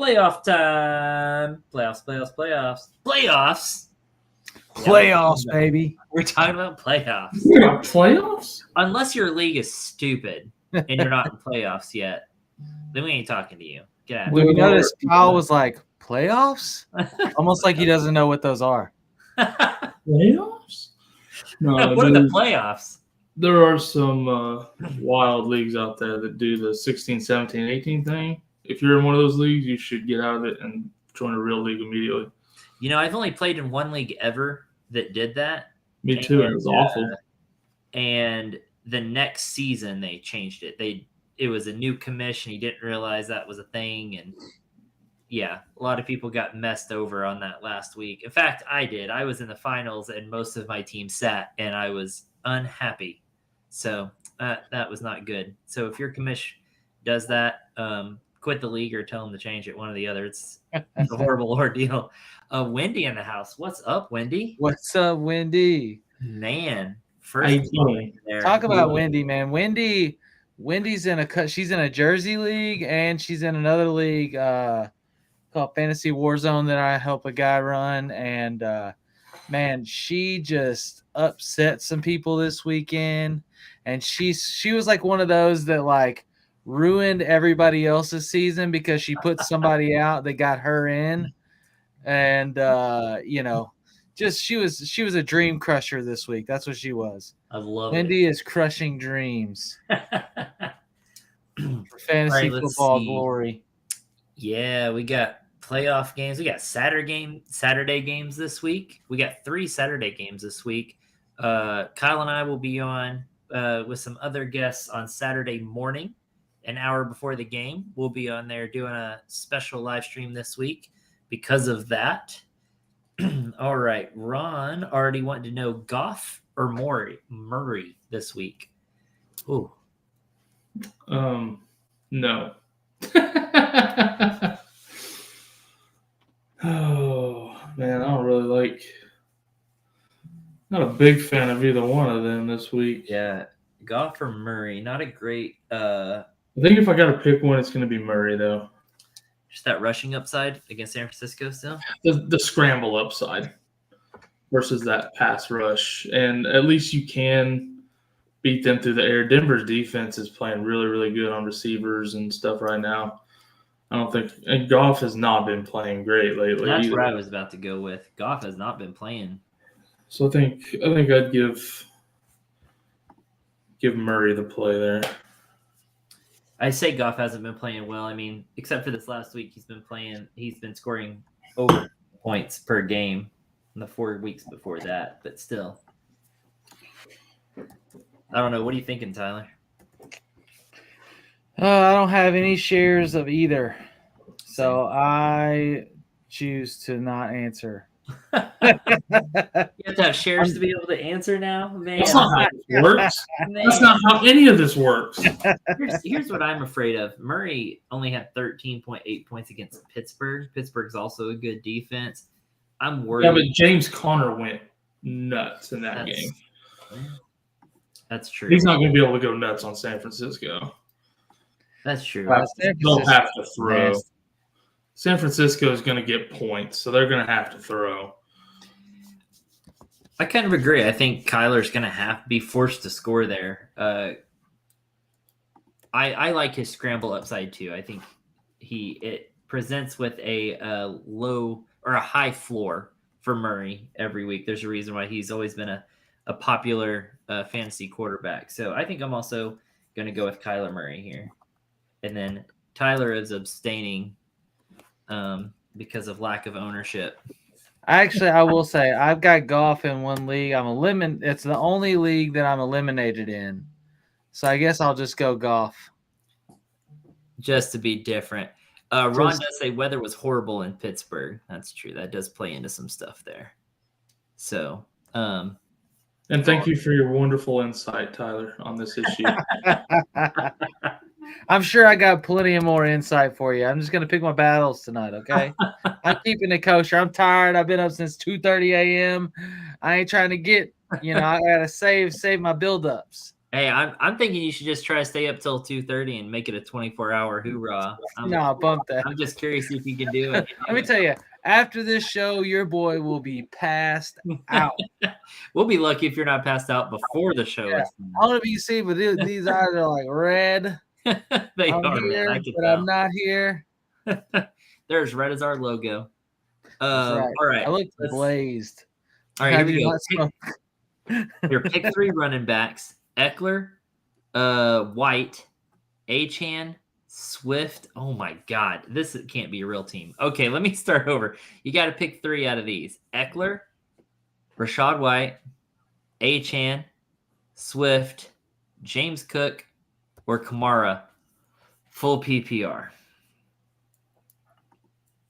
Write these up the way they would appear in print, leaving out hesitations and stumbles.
playoff time. Playoffs. Playoffs, baby. We're talking about playoffs. Playoffs? Unless your league is stupid and you're not in playoffs yet, then we ain't talking to you. Get out of Did here. we notice Kyle was like, playoffs? Almost like he doesn't know what those are. Playoffs? No, What are the playoffs? There are some wild leagues out there that do the 16, 17, 18 thing. If you're in one of those leagues, you should get out of it and join a real league immediately. You know, I've only played in one league ever that did that. Me too. It was awful. And the next season they changed it. It was a new commission. He didn't realize that was a thing. And yeah, a lot of people got messed over on that last week. In fact, I did. I was in the finals and most of my team sat and I was unhappy. So that was not good. So if your commission does that, quit the league or tell them to change it, one or the other. It's a horrible ordeal. Wendy in the house. What's up, Wendy? What's up, Wendy? Man, talk about Wendy, man. Wendy's she's in a Jersey league and she's in another league called Fantasy Warzone that I help a guy run. And man, she just upset some people this weekend. And she was like one of those that like ruined everybody else's season because she put somebody out that got her in. And just she was a dream crusher this week. That's what she was. I love Wendy is crushing dreams. For fantasy football glory. Yeah, we got playoff games. We got Saturday games this week. We got 3 Saturday games this week. Kyle and I will be on with some other guests on Saturday morning, an hour before the game. We'll be on there doing a special live stream this week because of that. All right, Ron already wanted to know Goff or Murray this week. Ooh. No. Oh man, I don't really like. Not a big fan of either one of them this week. Yeah, Goff or Murray, not a great. I think if I got to pick one, it's going to be Murray though. Just that rushing upside against San Francisco still? The scramble upside versus that pass rush. And at least you can beat them through the air. Denver's defense is playing really, really good on receivers and stuff right now. I don't think – and Goff has not been playing great lately. That's what I was about to go with. Goff has not been playing. So I think I'd give Murray the play there. I say Goff hasn't been playing well. I mean, except for this last week, he's been scoring over points per game in the 4 weeks before that. But still, I don't know. What are you thinking, Tyler? I don't have any shares of either, so I choose to not answer. You have to have shares to be able to answer now, man. That's not how it works. That's not how any of this works. Here's what I'm afraid of. Murray only had 13.8 points against Pittsburgh. Pittsburgh's also a good defense. I'm worried. Yeah, but James Conner went nuts in that game. That's true. He's not going to be able to go nuts on San Francisco. That's true. They'll have to throw. San Francisco is going to get points, so they're going to have to throw. I kind of agree. I think Kyler's going to be forced to score there. I like his scramble upside too. I think it presents with a low or a high floor for Murray every week. There's a reason why he's always been a popular fantasy quarterback. So I think I'm also going to go with Kyler Murray here. And then Tyler is abstaining because of lack of ownership. Actually, I will say I've got Goff in one league. It's the only league that I'm eliminated in. So I guess I'll just go Goff. Just to be different. Ron does say weather was horrible in Pittsburgh. That's true. That does play into some stuff there. So, and thank you for your wonderful insight, Tyler, on this issue. I'm sure I got plenty of more insight for you. I'm just going to pick my battles tonight, okay? I'm keeping it kosher. I'm tired. I've been up since 2:30 a.m. I ain't trying to get, I got to save my buildups. Hey, I'm thinking you should just try to stay up till 2:30 and make it a 24-hour hoorah. No, bump that. I'm just curious if you can do it. Let me tell you, after this show, your boy will be passed out. We'll be lucky if you're not passed out before the show. Yeah. I don't know if you see, but these eyes are like red. They I'm are, here, man. I can but tell. I'm not here. They're as red as our logo. That's right. All right. I look blazed. All right, here we go. Your pick 3 running backs: Eckler, White, Achane, Swift. Oh my God, this can't be a real team. Okay, let me start over. You got to pick 3 out of these: Eckler, Rachaad White, Achane, Swift, James Cook, or Kamara. Full PPR.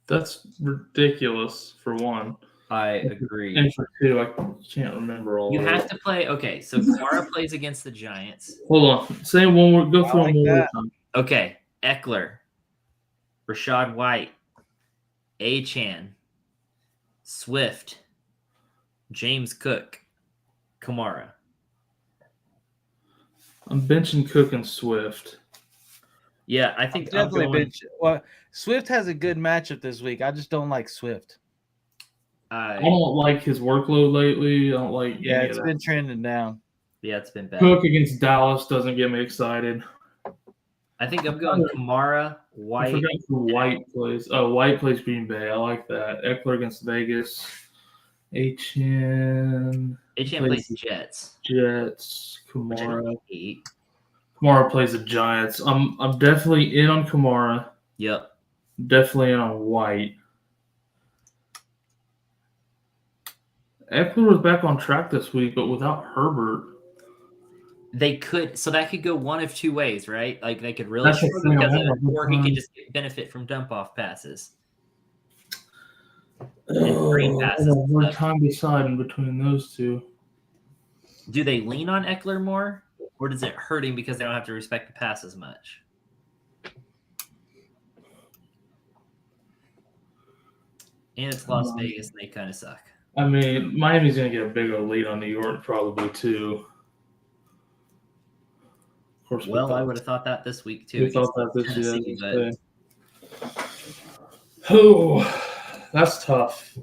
That's ridiculous for one. I agree. And for 2, I can't remember all You of have it. to play. Okay, so Kamara plays against the Giants. Hold on. Say one more. Go through like one more that. time. Okay, Eckler, Rachaad White, Achane, Swift, James Cook, Kamara. I'm benching Cook and Swift. Yeah, I think I'm Definitely going. bench. Well, Swift has a good matchup this week. I just don't like Swift. I don't like his workload lately. I don't like Yeah, any it's of been that. trending down. Yeah, it's been bad. Cook against Dallas doesn't get me excited. I think I'm going Kamara, I White. forgot who White plays. Oh, White plays Green Bay. I like that. Eckler against Vegas. Achane plays Jets. Jets. Which I Kamara. don't hate. Kamara plays the Giants. I'm definitely in on Kamara. Yep. Definitely in on White. Eckler was back on track this week, but without Herbert. They could, so that could go one of 2 ways, right? Like they could really That's the struggle thing, because I of, wonder or what he could time. just benefit from dump off passes. Screen I passes. have a hard time deciding between those two. Do they lean on Eckler more, or does it hurt him because they don't have to respect the pass as much? And it's Las Vegas, and they kind of suck. I mean, Miami's going to get a big old lead on New York probably too. Of course, Well, I would have thought that this week too. We thought that this Tennessee, year. Oh, that's tough.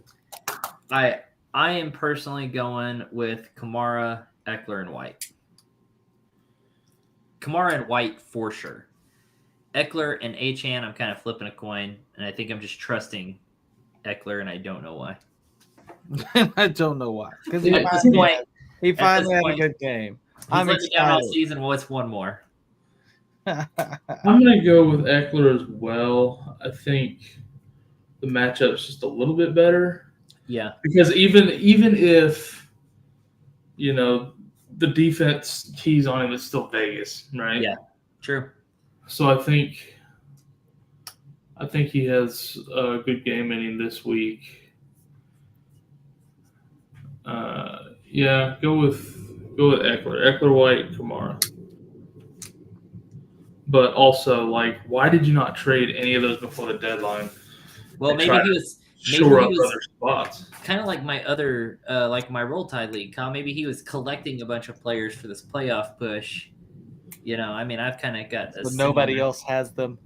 I am personally going with Kamara, Eckler, and White. Kamara and White for sure. Eckler and Achane, I'm kind of flipping a coin, and I think I'm just trusting Eckler, and I don't know why. I don't know why. Because At this point, he finally had a point, good game. I'm let me down all season. What's one more? I'm going to go with Eckler as well. I think the matchup's just a little bit better. Yeah. Because even if, you know, the defense keys on him, it's still Vegas, right? Yeah, true. So I think he has a good game in him this week. Yeah, go with Eckler. Eckler, White, Kamara. But also, like, why did you not trade any of those before the deadline? Well, maybe he was shore up other spots. Kind of like my other, like my Roll Tide League, Kyle. Maybe he was collecting a bunch of players for this playoff push. You know, I mean, I've kind of got but nobody else has them.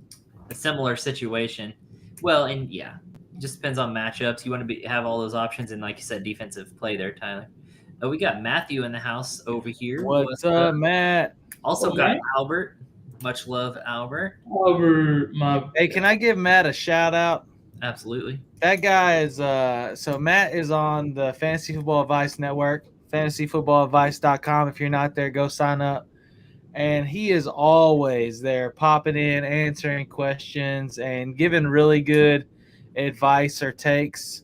A similar situation. Well, and yeah, it just depends on matchups. You want to have all those options, and like you said, defensive play there, Tyler. We got Matthew in the house over here. What's up, Matt? Also got Albert. Much love, Albert. Albert, Hey, can I give Matt a shout out? Absolutely. That guy is so Matt is on the Fantasy Football Advice Network, fantasyfootballadvice.com. If you're not there, go sign up. And he is always there, popping in, answering questions, and giving really good advice or takes.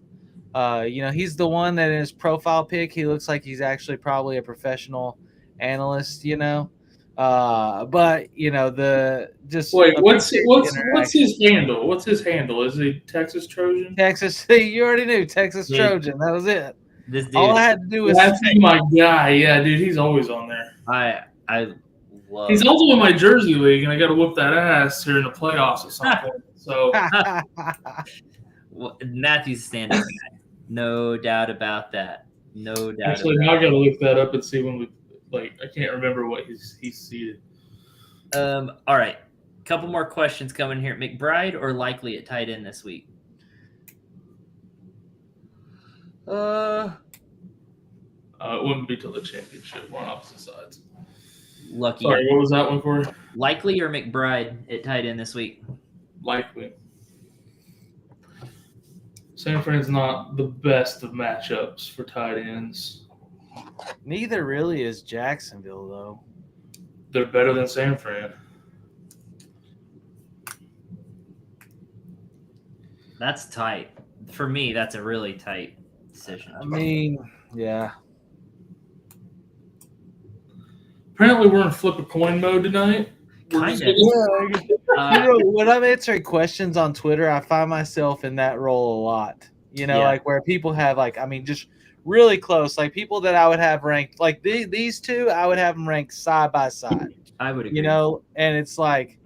You know, he's the one that in his profile pic, he looks like he's actually probably a professional analyst, you know. But you know, what's his handle? What's his handle? Is he Texas Trojan? Texas, you already knew Texas Trojan. That was it. This dude, all I had to do was that's my guy. Yeah, dude, he's always on there. I love. He's also in my Jersey league, and I got to whoop that ass here in the playoffs at some point. So well, Matthew's standing back. No doubt about that. No doubt. Actually, now I got to look that up and see when Like I can't remember what he's seated. All right. Couple more questions coming here. McBride or Likely at tight end this week? It wouldn't be till the championship. We're on opposite sides. Lucky. Sorry, what was that one for? Likely or McBride at tight end this week? Likely. San Fran's not the best of matchups for tight ends. Neither really is Jacksonville, though. They're better than San Fran. That's tight. For me, that's a really tight decision. I mean, yeah. Apparently, we're in flip a coin mode tonight. Kind of. When I'm answering questions on Twitter, I find myself in that role a lot. Like where people have just really close, like people that I would have ranked, like these two, I would have them ranked side by side. I would agree. And it's like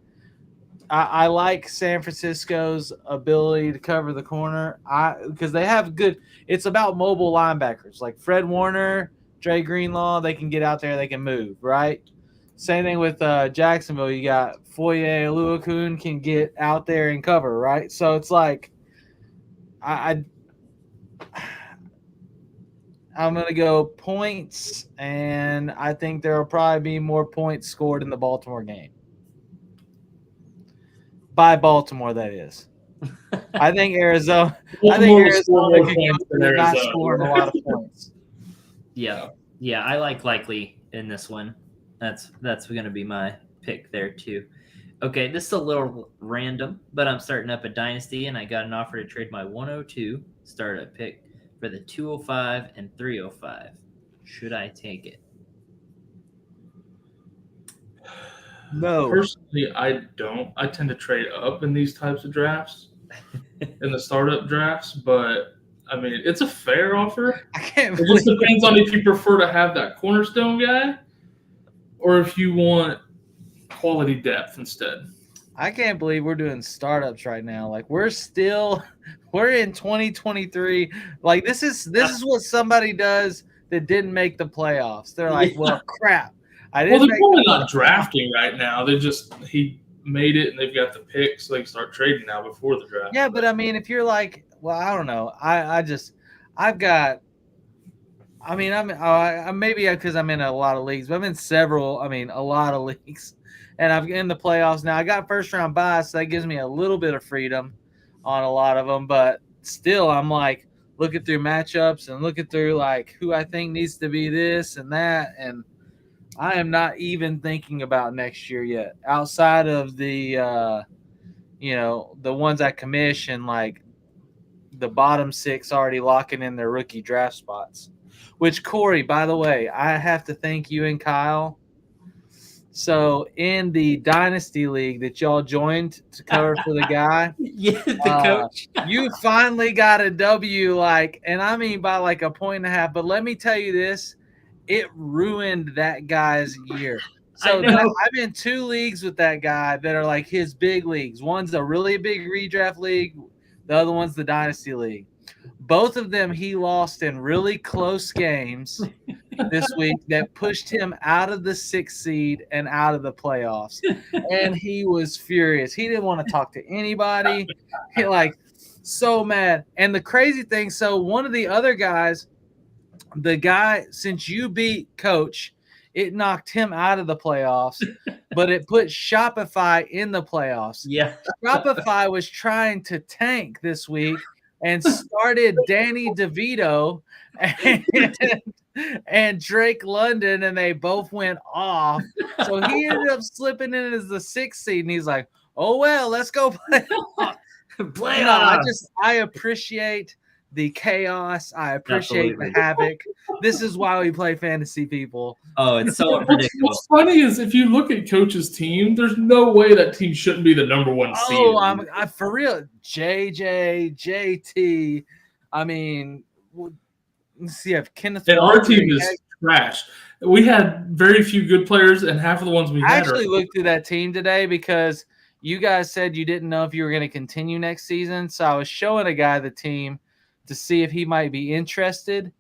I like San Francisco's ability to cover the corner. Because they have good. It's about mobile linebackers like Fred Warner, Dre Greenlaw. They can get out there. They can move, right? Same thing with Jacksonville. You got Foye Oluokun can get out there and cover, right? So it's like I'm going to go points, and I think there will probably be more points scored in the Baltimore game. By Baltimore, that is. I think Arizona can go not scoring a lot of points. Yeah, I like Likely in this one. That's going to be my pick there too. Okay, this is a little random, but I'm starting up a dynasty, and I got an offer to trade my 102 startup pick for the 205 and 305. Should I take it? No. Personally, I don't. I tend to trade up in these types of drafts, in the startup drafts, but I mean, it's a fair offer. It just depends on if you prefer to have that cornerstone guy or if you want quality depth instead. I can't believe we're doing startups right now. Like we're in 2023. Like this is what somebody does that didn't make the playoffs. They're like, well, crap. They're probably not drafting right now. He made it and they've got the picks, so they can start trading now before the draft. Yeah, but I mean, if you're like, well, I don't know. I'm maybe because I'm in a lot of leagues, but I'm in a lot of leagues. And I'm in the playoffs now. I got first round bye, so that gives me a little bit of freedom on a lot of them. But still, I'm like looking through matchups and looking through like who I think needs to be this and that. And I am not even thinking about next year yet. Outside of the, the ones I commission, like the bottom six already locking in their rookie draft spots. Which, Corey, by the way, I have to thank you and Kyle. So in the Dynasty League that y'all joined to cover for the guy, the coach, you finally got a W, and I mean by like a point and a half. But let me tell you this, it ruined that guy's year. So I'm in 2 leagues with that guy that are like his big leagues. One's a really big redraft league. The other one's the Dynasty League. Both of them he lost in really close games this week that pushed him out of the 6th seed and out of the playoffs. And he was furious. He didn't want to talk to anybody. He so mad. And the crazy thing, so one of the other guys, the guy, since you beat Coach, it knocked him out of the playoffs, but it put Shopify in the playoffs. Yeah. Shopify was trying to tank this week and started Danny DeVito and Drake London, and they both went off. So he ended up slipping in as the 6th seed, and he's like, oh, well, let's go play off. I appreciate the chaos. I appreciate the havoc. This is why we play fantasy, people. Oh, it's so unpredictable. What's funny is if you look at Coach's team, there's no way that team shouldn't be the number 1 seed. Oh, I'm for real. JJ, JT. I mean, let's see if Kenneth. And our team is trash. We had very few good players, and half of the ones we had. I actually looked through that team today because you guys said you didn't know if you were going to continue next season. So I was showing a guy the team to see if he might be interested.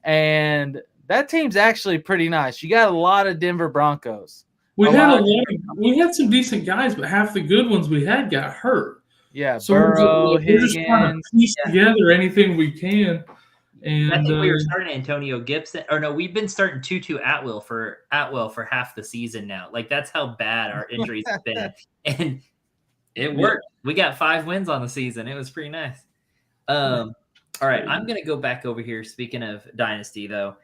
And That team's actually pretty nice. You got a lot of Denver Broncos. We had some decent guys, but half the good ones we had got hurt. Yeah, So Burrow, we're just trying to piece together anything we can. And I think we were starting Antonio Gibson. Or no, we've been starting Tutu Atwell for half the season now. Like, that's how bad our injuries have been. And it worked. We got 5 wins on the season. It was pretty nice. All right, I'm going to go back over here. Speaking of Dynasty, though,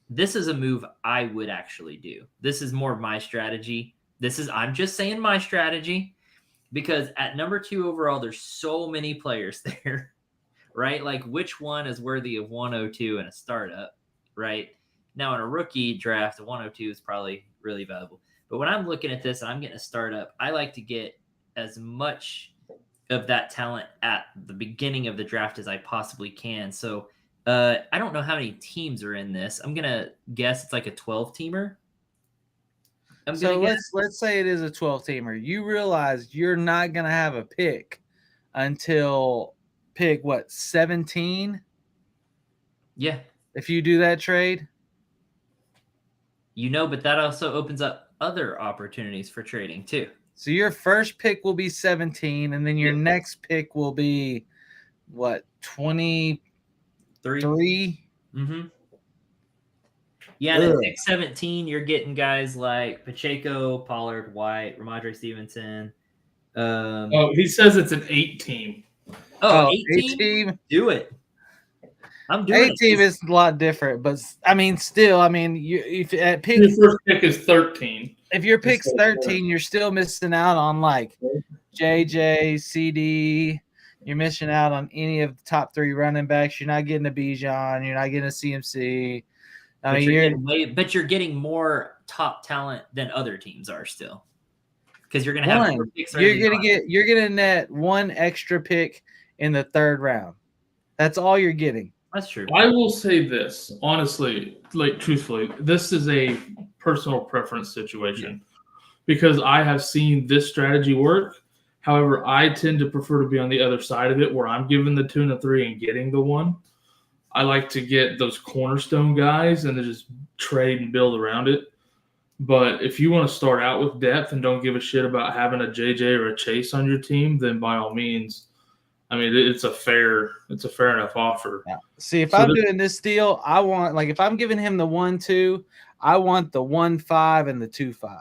this is a move I would actually do. This is more of my strategy. I'm just saying my strategy, because at number 2 overall, there's so many players there. Right? Like, which one is worthy of 102 in a startup, right? Now, in a rookie draft, 102 is probably really valuable. But when I'm looking at this and I'm getting a startup, I like to get as much of that talent at the beginning of the draft as I possibly can. So I don't know how many teams are in this. I'm going to guess it's like a 12-teamer. So let's say it is a 12-teamer. You realize you're not going to have a pick until – pick 17? Yeah. If you do that trade, but that also opens up other opportunities for trading too. So your first pick will be 17, and then your next pick will be 23? Mm-hmm. Yeah, and at pick 17, you're getting guys like Pacheco, Pollard, White, Ramondre Stevenson. He says it's an 8-team. Oh, 8-team? Do it. I'm doing 8-team is a lot different, but still, if at pick, your first pick is 13. If your pick's 13, you're still missing out on like JJ, CD. You're missing out on any of the top 3 running backs. You're not getting a Bijan. You're not getting a CMC. But you're getting more top talent than other teams are still, because you're going to have more picks. You're gonna net 1 extra pick in the 3rd round. That's all you're getting. That's true. I will say this, honestly, truthfully, this is a personal preference situation because I have seen this strategy work. However, I tend to prefer to be on the other side of it, where I'm giving the 2 and the 3 and getting the 1. I like to get those cornerstone guys and then just trade and build around it. But if you want to start out with depth and don't give a shit about having a JJ or a Chase on your team, then by all means, it's a fair enough offer. Yeah. See, if I'm doing this deal, I want, if I'm giving him the 1-2, I want the 1-5 and the 2-5.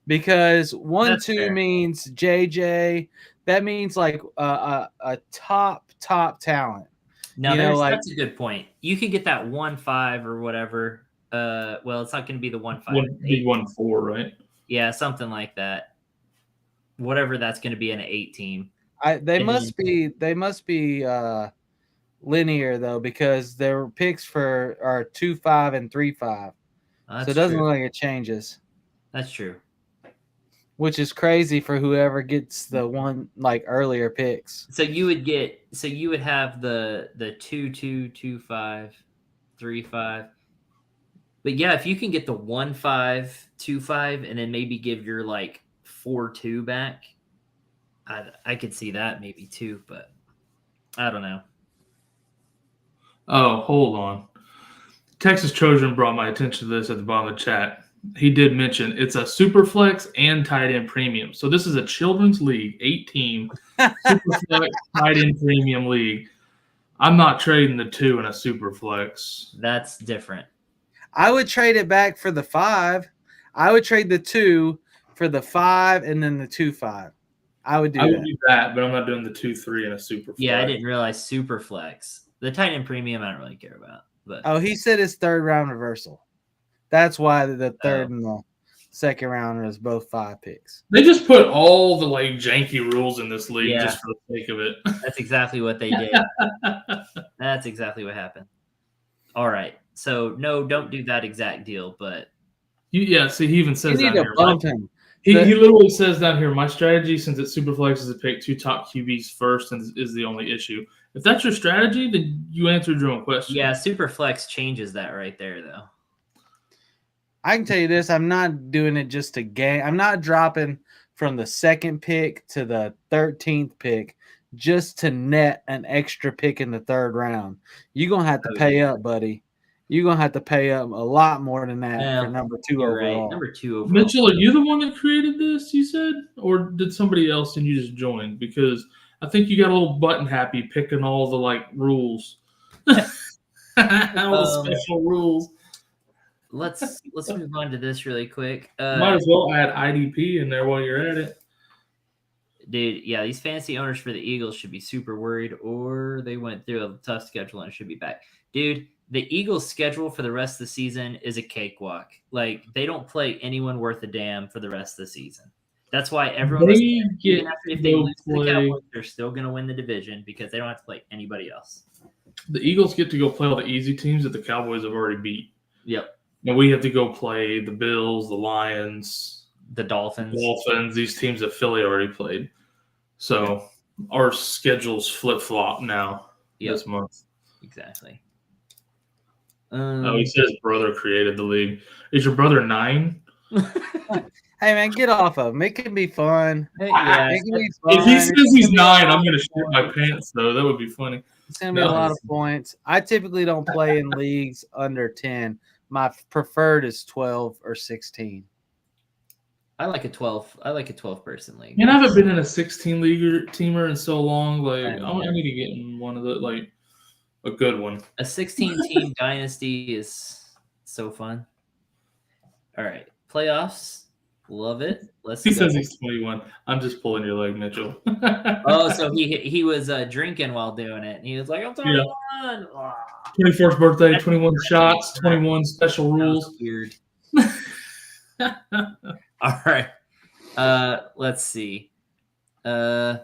Because 1-2 means JJ. That means a top talent. Now, that's a good point. You can get that 1-5 or whatever. It's not going to be the 1-5. 1-4, right? Yeah, something like that. Whatever that's going to be in an 8-team. They must be linear though, because their picks are 2-5 and 3-5. So it doesn't look like it changes. That's true. Which is crazy for whoever gets the one earlier picks. So you would have the 2-2, 2-5, 3-5. But yeah, if you can get the 1-5, 2-5, and then maybe give your 4-2 back, I could see that maybe too, but I don't know. Oh, hold on. Texas Trojan brought my attention to this at the bottom of the chat. He did mention it's a super flex and tight end premium. So this is a children's league, 8-team super flex tight end premium league. I'm not trading the 2 in a super flex. That's different. I would trade it back for the 5. I would trade the 2 for the 5 and then the 2-5. I would do that, but I'm not doing the 2-3 in a super flex. Yeah, I didn't realize super flex. The tight end premium, I don't really care about. But he said it's 3rd round reversal. That's why the 3rd and the 2nd round is both 5 picks. They just put all the janky rules in this league just for the sake of it. That's exactly what they did. That's exactly what happened. All right. So no, don't do that exact deal, but see, he even says you need down to here. bump him. He literally says down here, my strategy, since it's super flex, is to pick 2 top QBs first and is the only issue. If that's your strategy, then you answered your own question. Yeah, super flex changes that right there, though. I can tell you this, I'm not doing it just to gain. I'm not dropping from the 2nd pick to the 13th pick just to net an extra pick in the 3rd round. You're going to have to pay up, buddy. you're gonna have to pay up a lot more than that Yeah, for number 2 You're overall. right. Number 2 overall. Mitchell, are you the one that created this, you said? Or did somebody else and you just joined? Because I think you got a little button happy picking all the rules. All the special rules. Let's move on to this really quick. Might as well add IDP in there while you're at it. Dude, yeah, these fantasy owners for the Eagles should be super worried, or they went through a tough schedule and should be back. Dude, the Eagles' schedule for the rest of the season is a cakewalk. Like, they don't play anyone worth a damn for the rest of the season. That's why everyone was saying, even after if they lose to the Cowboys, they're still going to win the division because they don't have to play anybody else. The Eagles get to go play all the easy teams that the Cowboys have already beat. Yep. And we have to go play the Bills, the Lions, the Dolphins, these teams that Philly already played. So our schedule's flip-flop now this month. Exactly. He said his brother created the league. Is your brother 9? Hey, man, get off of him. It can be fun. Yeah. If he says he's 9, I'm going to shit my pants, though. That would be funny. It's going to be a lot of points. I typically don't play in leagues under 10. My preferred is 12 or 16. I like a 12. I like a 12-person league. Man, I haven't been in a 16-leaguer in so long. I need to get in one of the a good one. A 16-team dynasty is so fun. All right, playoffs. Love it. Let's. He says he's 21. I'm just pulling your leg, Mitchell. So he was drinking while doing it, and he was like, "I'm 21." Yeah. 21st birthday, 21 shots, 21 special rules. Weird. All right. Let's see. I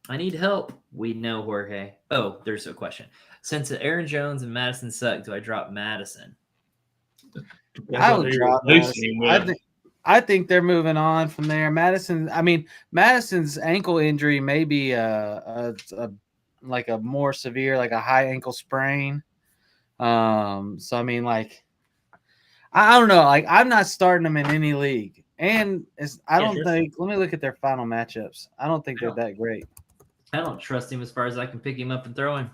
need help. We know, Jorge. Oh, there's a question. Since Aaron Jones and Madison suck, do I drop Madison? I would drop Madison. I think they're moving on from there. Madison's ankle injury may be a more severe, like a high ankle sprain. I don't know. I'm not starting them in any league. And let me look at their final matchups. I don't think they're that great. I don't trust him as far as I can pick him up and throw him.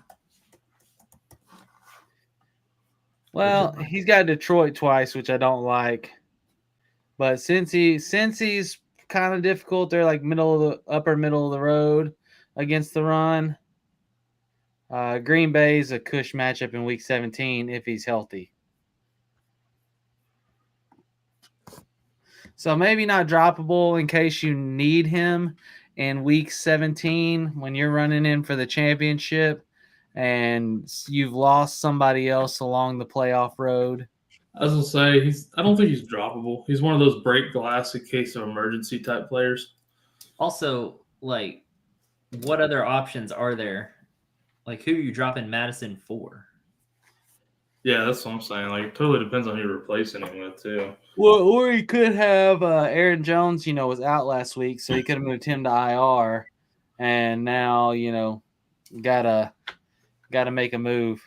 Well, he's got Detroit twice, which I don't like. But since he's kind of difficult, they're like upper middle of the road against the run. Green Bay's a cush matchup in week 17 if he's healthy. So maybe not droppable in case you need him in week 17 when you're running in for the championship and you've lost somebody else along the playoff road. I was going to say, I don't think he's droppable. He's one of those break glass in case of emergency type players. Also, what other options are there? Who are you dropping Madison for? Yeah, that's what I'm saying. It totally depends on who you're replacing him with, too. Well, or he could have Aaron Jones, was out last week, so he could have moved him to IR, and now, gotta make a move.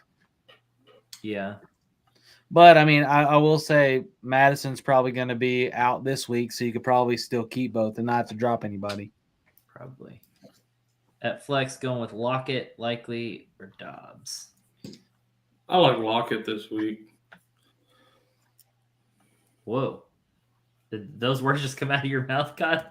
Yeah. But, I will say Madison's probably going to be out this week, so you could probably still keep both and not have to drop anybody. Probably. At flex, going with Lockett, Likely, or Dobbs. I like Lockett this week. Whoa. Did those words just come out of your mouth, God?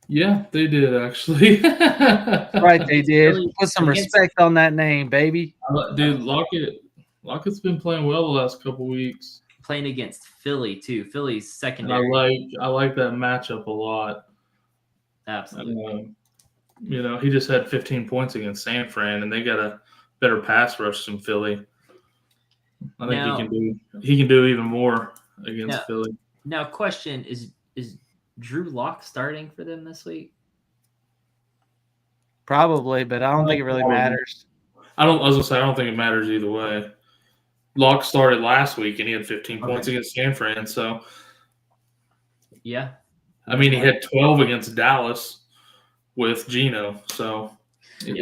Yeah, they did, actually. Right, they did. Put some respect on that name, baby. Dude, Lockett's been playing well the last couple weeks. Playing against Philly, too. Philly's secondary. I like that matchup a lot. Absolutely. He just had 15 points against San Fran, and they got a better pass rush than Philly. I think he can do even more against Philly. Now, question is Drew Lock starting for them this week? Probably, but I don't think it really matters. I was gonna say I don't think it matters either way. Lock started last week and he had 15 points against San Fran. So, yeah, he had 12 against Dallas with Geno. So,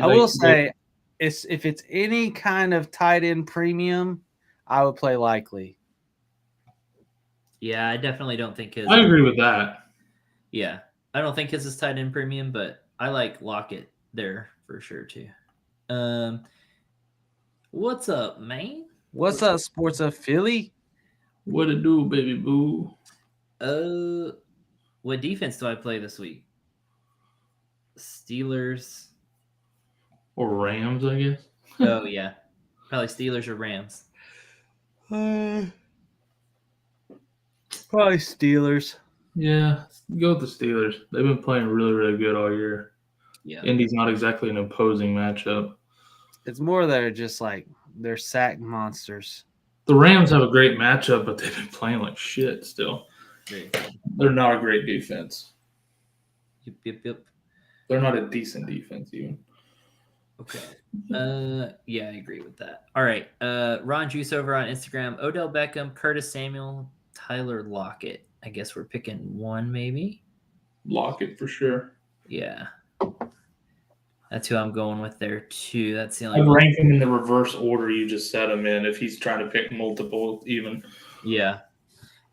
I will say, if it's any kind of tight end premium, I would play Likely. Yeah, I definitely don't think his. I agree with that. Yeah, I don't think his is tight end premium, but I like Lockett there for sure too. What's up, man? What's up, Sports of Philly? What it do, baby boo? What defense do I play this week? Steelers. Or Rams, I guess. Oh, yeah. Probably Steelers or Rams. Probably Steelers. Yeah, go with the Steelers. They've been playing really, really good all year. Yeah. Indy's not exactly an opposing matchup. It's more they're just like they're sack monsters. The Rams have a great matchup, but they've been playing like shit still. Great. They're not a great defense. Yep. They're not a decent defense even. Okay. Yeah, I agree with that. All right. Ron Juice over on Instagram. Odell Beckham, Curtis Samuel, Tyler Lockett. I guess we're picking one, maybe. Lockett for sure. Yeah. That's who I'm going with there too. That's the I'd only one. rank him in the reverse order you just set him in if he's trying to pick multiple even. Yeah.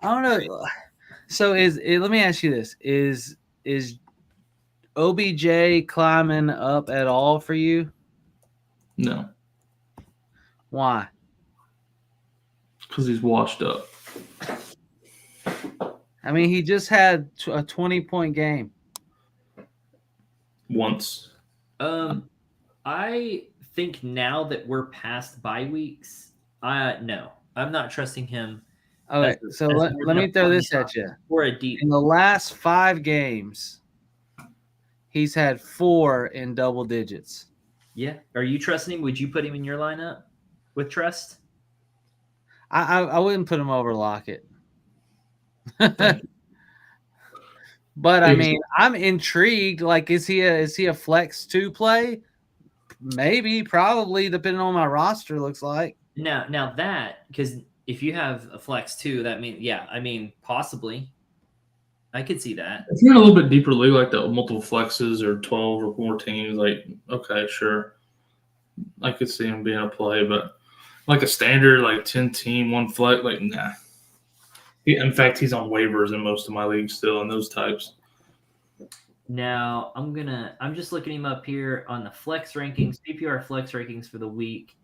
I don't know. So let me ask you this: Is OBJ climbing up at all for you? No, Why? because he's washed up. I mean, he just had a 20-point game. Once. I think now that we're past bye weeks, no, I'm not trusting him. Okay, so let me throw this at you. For a deep. In the last 5 games, he's had 4 in double digits. Yeah. Are you trusting him? Would you put him in your lineup with trust? I wouldn't put him over Lockett. But I mean, I'm intrigued. Like, is he a flex 2 play? Maybe, probably, depending on my roster. Looks like Now that, because if you have a flex 2, that means possibly. I could see that. If you're in a little bit deeper league, like the multiple flexes or 12 or more teams, like, okay, sure. I could see him being a play, but like a standard, like 10-team, 1 flex, like, nah. In fact, he's on waivers in most of my leagues still in those types. Now, I'm just looking him up here on the flex rankings, PPR flex rankings for the week.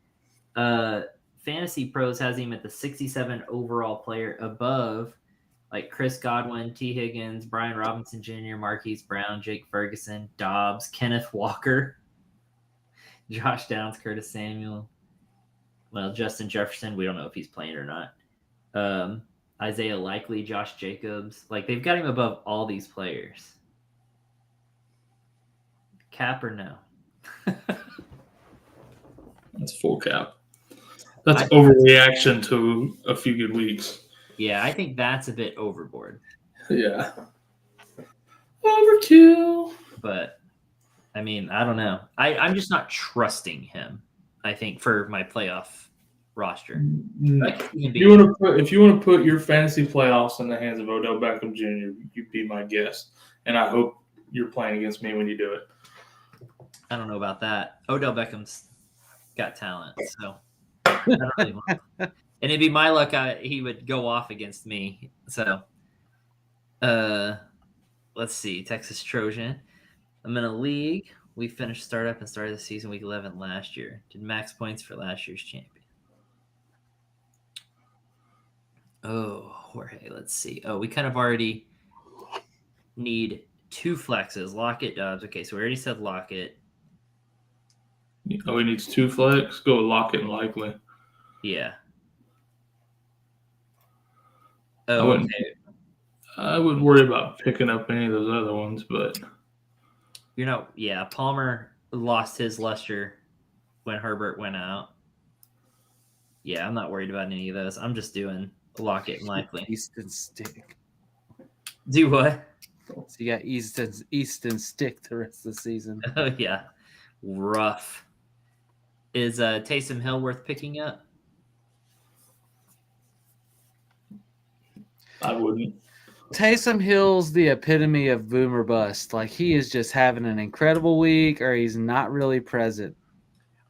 Fantasy Pros has him at the 67 overall player, above like Chris Godwin, T. Higgins, Brian Robinson Jr., Marquise Brown, Jake Ferguson, Dobbs, Kenneth Walker, Josh Downs, Curtis Samuel. Well, Justin Jefferson, we don't know if he's playing or not. Isaiah Likely, Josh Jacobs. Like, they've got him above all these players. Cap or no? That's full cap. That's overreaction to a few good weeks. Yeah, I think that's a bit overboard. Yeah. Overkill. But, I mean, I don't know. I'm just not trusting him, I think, for my playoff roster. If you want to put your fantasy playoffs in the hands of Odell Beckham Jr., you'd be my guest. And I hope you're playing against me when you do it. I don't know about that. Odell Beckham's got talent, so I don't really want to. And it'd be my luck he would go off against me. So, let's see. Texas Trojan. I'm in a league. We finished startup and started the season week 11 last year. Did max points for last year's champion. Oh, Jorge, let's see. Oh, we kind of already need 2 flexes. Lockett, Dobbs. Okay, so we already said Lockett. Oh, he needs 2 flex? Go with Lockett and Likely. Yeah. Oh, okay. I wouldn't worry about picking up any of those other ones, but Palmer lost his luster when Herbert went out. Yeah, I'm not worried about any of those. I'm just doing Lockett and Likely. Easton Stick. Do what? So you got Easton Stick the rest of the season. Oh yeah, rough. Is Taysom Hill worth picking up? I wouldn't. Taysom Hill's the epitome of boomer bust. Like, he is just having an incredible week, or he's not really present.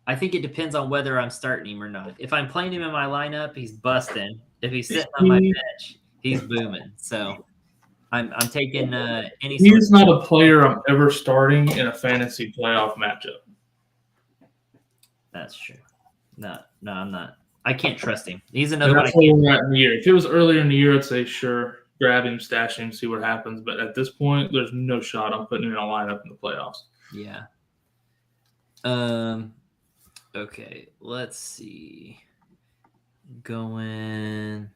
I think it depends on whether I'm starting him or not. If I'm playing him in my lineup, he's busting. If he's sitting on my bench, he's booming. So I'm taking any. He's not a player I'm ever starting in a fantasy playoff matchup. That's true. No, I'm not. I can't trust him. He's another And one. that's where we're at in the year. If it was earlier in the year, I'd say sure, grab him, stash him, see what happens. But at this point, there's no shot I'm putting him in a lineup in the playoffs. Yeah. Okay, let's see. Going.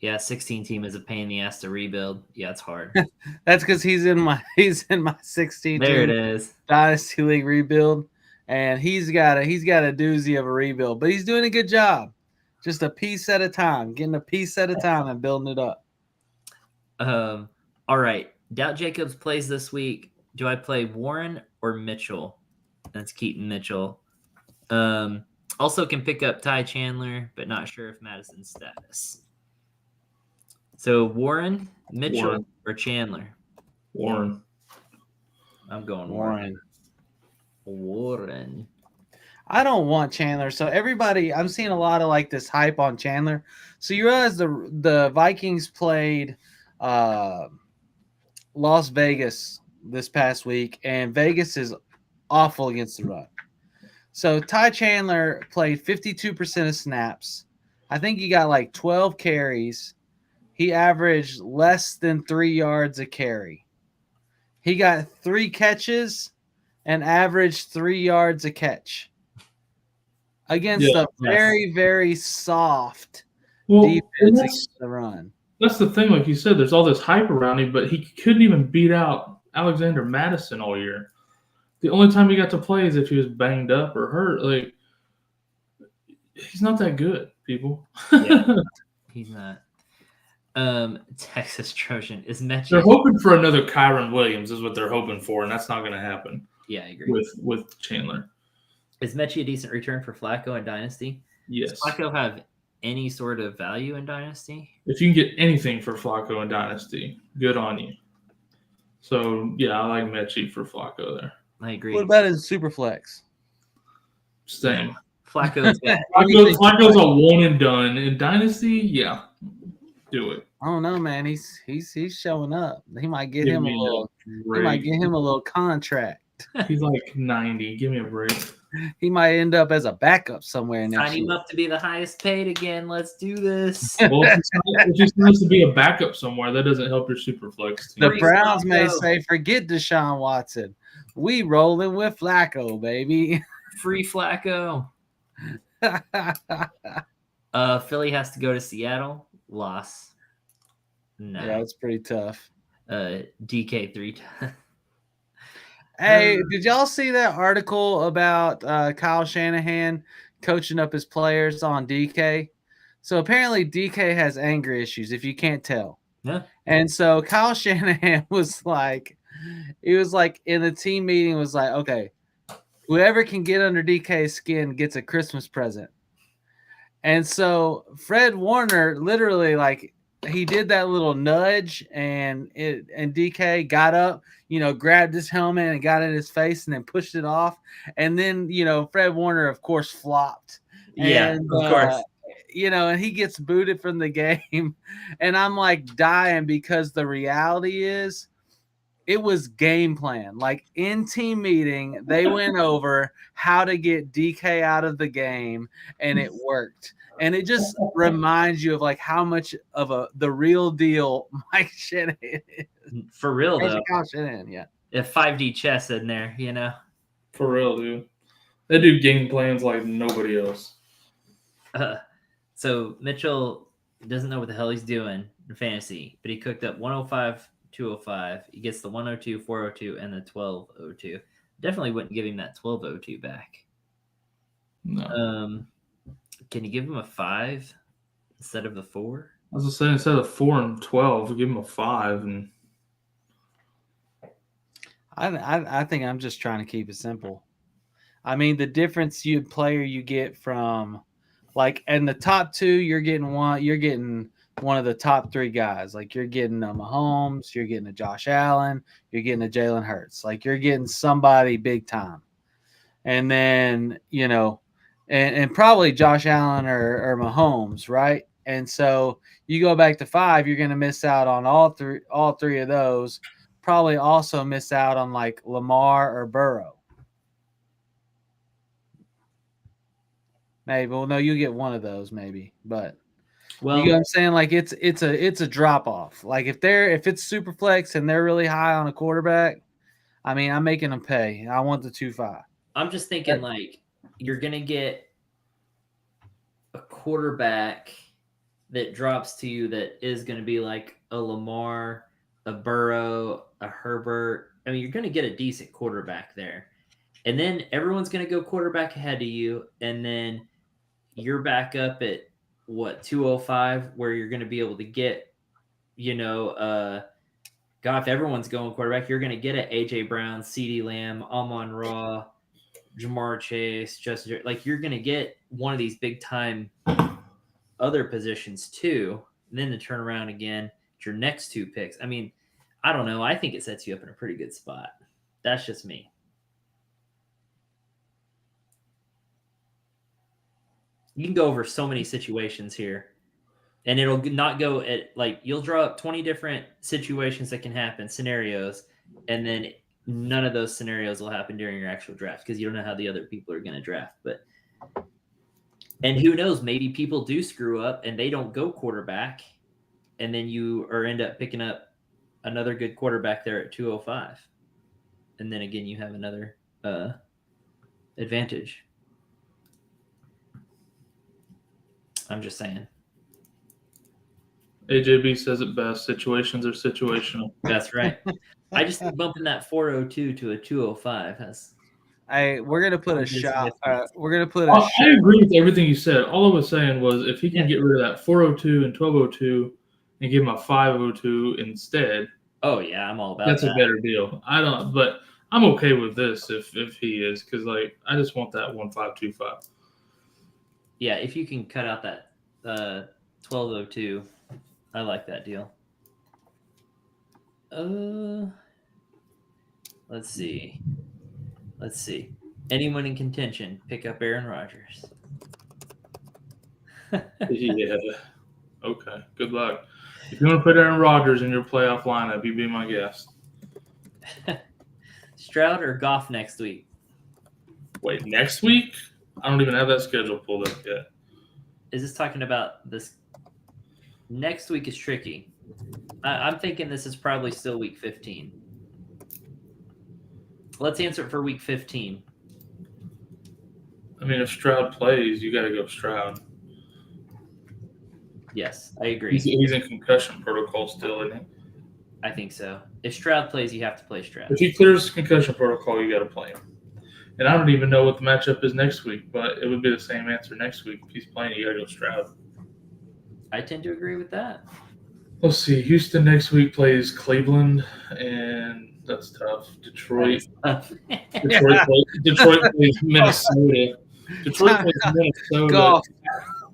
Yeah, 16 team is a pain in the ass to rebuild. Yeah, it's hard. That's because he's in my 16 There it team is. Dynasty League rebuild, and he's got a doozy of a rebuild, but he's doing a good job. Just a piece at a time, getting a piece at a time and building it up. All right. Doubt Jacobs plays this week. Do I play Warren or Mitchell? That's Keaton Mitchell. Also can pick up Ty Chandler, but not sure if Madison's status. So Warren, Mitchell, or Chandler? Warren. I'm going Warren. Warren. I don't want Chandler. So everybody, I'm seeing a lot of like this hype on Chandler. So you realize the Vikings played Las Vegas this past week, and Vegas is awful against the run. So Ty Chandler played 52% of snaps. I think he got like 12 carries. He averaged less than 3 yards a carry. He got 3 catches and averaged 3 yards a catch against a very, very soft defense against the run. That's the thing. Like you said, there's all this hype around him, but he couldn't even beat out Alexander Madison all year. The only time he got to play is if he was banged up or hurt. Like, he's not that good, people. Yeah, he's not. Texas Trojan is Mechie. They're hoping for another Kyron Williams, is what they're hoping for, and that's not going to happen. Yeah, I agree. With Chandler. Is Mechie a decent return for Flacco in Dynasty? Yes. Does Flacco have any sort of value in Dynasty? If you can get anything for Flacco in Dynasty, good on you. So, yeah, I like Mechie for Flacco there. I agree. What about in Superflex? Same. Flacco's Flacco's a one and done. In Dynasty, yeah. Do it. I don't know, man. He's showing up. He might get him a little contract. He's like 90. Give me a break. He might end up as a backup somewhere next Sign him up to be the highest paid again. Let's do this. Well, if he's supposed to be a backup somewhere, that doesn't help your Superflex team. The Browns may say, forget Deshaun Watson. We rolling with Flacco, baby. Free Flacco. Philly has to go to Seattle. Loss. No. Yeah, it's pretty tough. DK 3 times. Hey, did y'all see that article about Kyle Shanahan coaching up his players on DK? So apparently DK has anger issues, if you can't tell. Yeah. And so Kyle Shanahan was like, in the team meeting was like, okay, whoever can get under DK's skin gets a Christmas present. And so Fred Warner literally like he did that little nudge and DK got up, grabbed his helmet and got in his face and then pushed it off. And then, Fred Warner, of course, flopped. Yeah, and, of course. And he gets booted from the game. And I'm like dying because the reality is it was game plan. Like in team meeting, they went over how to get DK out of the game and it worked. And it just reminds you of like how much of the real deal Mike Shanahan is. For real though. Shanahan, yeah. If 5D chess in there, For real, dude. They do game plans like nobody else. So Mitchell doesn't know what the hell he's doing in fantasy, but he cooked up 105, 205. He gets the 102, 402, and the 1202. Definitely wouldn't give him that 1202 back. No. Can you give him a 5 instead of the 4? I was just saying, instead of 4 and 12, give him a 5. And I think I'm just trying to keep it simple. I mean, the difference you get from like in the top 2, you're getting one of the top 3 guys. Like you're getting a Mahomes, you're getting a Josh Allen, you're getting a Jalen Hurts. Like you're getting somebody big time. And then, and probably Josh Allen or Mahomes, right? And so you go back to 5, you're going to miss out on all three of those. Probably also miss out on like Lamar or Burrow. Maybe. Well, no, you get one of those maybe, but Well, you know what I'm saying? Like it's a drop off. Like if it's super flex and they're really high on a quarterback, I mean, I'm making them pay. I want the 2.5. I'm just thinking like you're gonna get a quarterback that drops to you that is gonna be like a Lamar, a Burrow, a Herbert. I mean, you're gonna get a decent quarterback there. And then everyone's gonna go quarterback ahead of you, and then you're back up at what 205, where you're gonna be able to get, God, if everyone's going quarterback, you're gonna get an AJ Brown, CeeDee Lamb, Amon-Ra, Jamar Chase, Justin, like you're going to get one of these big time other positions too. And then to turn around again, your next 2 picks. I mean, I don't know. I think it sets you up in a pretty good spot. That's just me. You can go over so many situations here, and it'll not go at like you'll draw up 20 different situations that can happen, scenarios, and then none of those scenarios will happen during your actual draft because you don't know how the other people are going to draft. And who knows, maybe people do screw up and they don't go quarterback, and then you end up picking up another good quarterback there at 205. And then again, you have another advantage. I'm just saying. AJB says it best. Situations are situational. That's right. I just think bumping that 402 to a 205 has. We're gonna put a shot. We're gonna put. I agree with everything you said. All I was saying was if he can get rid of that 402 and 1202 and give him a 502 instead. Oh yeah, I'm all about that's that. A better deal. But I'm okay with this if he is, because like I just want that 1525. Yeah, if you can cut out that 1202. I like that deal. Let's see. Anyone in contention, pick up Aaron Rodgers. Yeah. Okay. Good luck. If you want to put Aaron Rodgers in your playoff lineup, you be my guest. Stroud or Goff next week? Wait, next week? I don't even have that schedule pulled up yet. Is this talking about this? Next week is tricky. I'm thinking this is probably still week 15. Let's answer it for week 15. I mean, if Stroud plays, you got to go Stroud. Yes, I agree. He's in concussion protocol still, isn't he? I think so. If Stroud plays, you have to play Stroud. If he clears concussion protocol, you got to play him. And I don't even know what the matchup is next week, but it would be the same answer next week. If he's playing, you got to go Stroud. I tend to agree with that. Let's see. Houston next week plays Cleveland, and that's tough. Detroit plays Minnesota. Detroit plays Minnesota.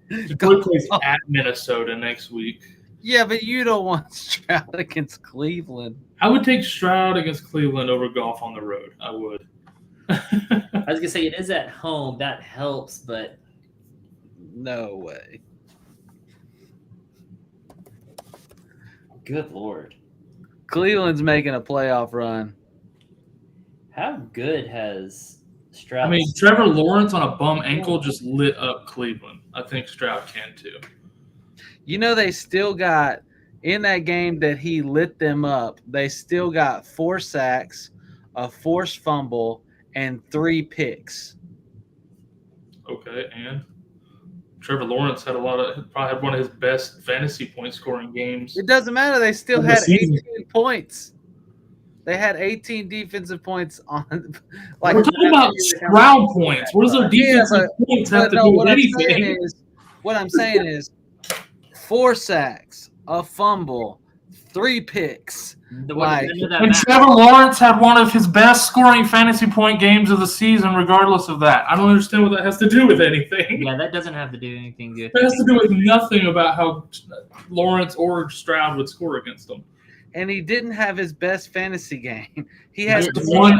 Detroit plays at Minnesota next week. Yeah, but you don't want Stroud against Cleveland. I would take Stroud against Cleveland over Goff on the road. I would. I was gonna say it is at home. That helps, but no way. Good Lord. Cleveland's making a playoff run. How good has Stroud? I mean, Trevor Lawrence on a bum ankle just lit up Cleveland. I think Stroud can too. You know, they still got, in that game that he lit them up, they still got 4 sacks, a forced fumble, and 3 picks. Okay, and Trevor Lawrence had probably had one of his best fantasy point scoring games. It doesn't matter. They still had 18 points. They had 18 defensive points on. Like we're talking about Stroud points. What does their defensive points have to do with anything? What I'm saying is 4 sacks, a fumble, 3 picks. And Trevor Lawrence had one of his best scoring fantasy point games of the season, regardless of that. I don't understand what that has to do with anything. Yeah, that doesn't have to do anything good. It has to do with nothing about how Lawrence or Stroud would score against them. And he didn't have his best fantasy game. He has one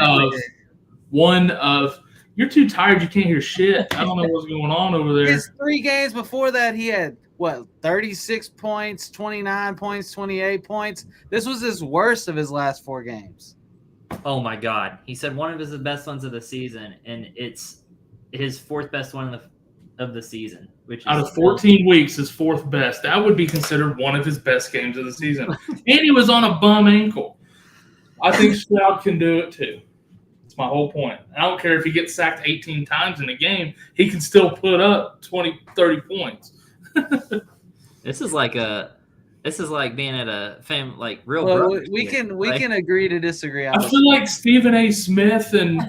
of. You're too tired. You can't hear shit. I don't know what's going on over there. His 3 games before that, he had 36 points, 29 points, 28 points. This was his worst of his last 4 games. Oh my God! He said one of his best ones of the season, and it's his 4th best one of the season, which is out of 14 weeks, his fourth best. That would be considered one of his best games of the season. And he was on a bum ankle. I think Stroud can do it too. That's my whole point. I don't care if he gets sacked 18 times in a game. He can still put up 20, 30 points. This is like being at a real. Well, we can agree to disagree on I this. feel like Stephen A. Smith and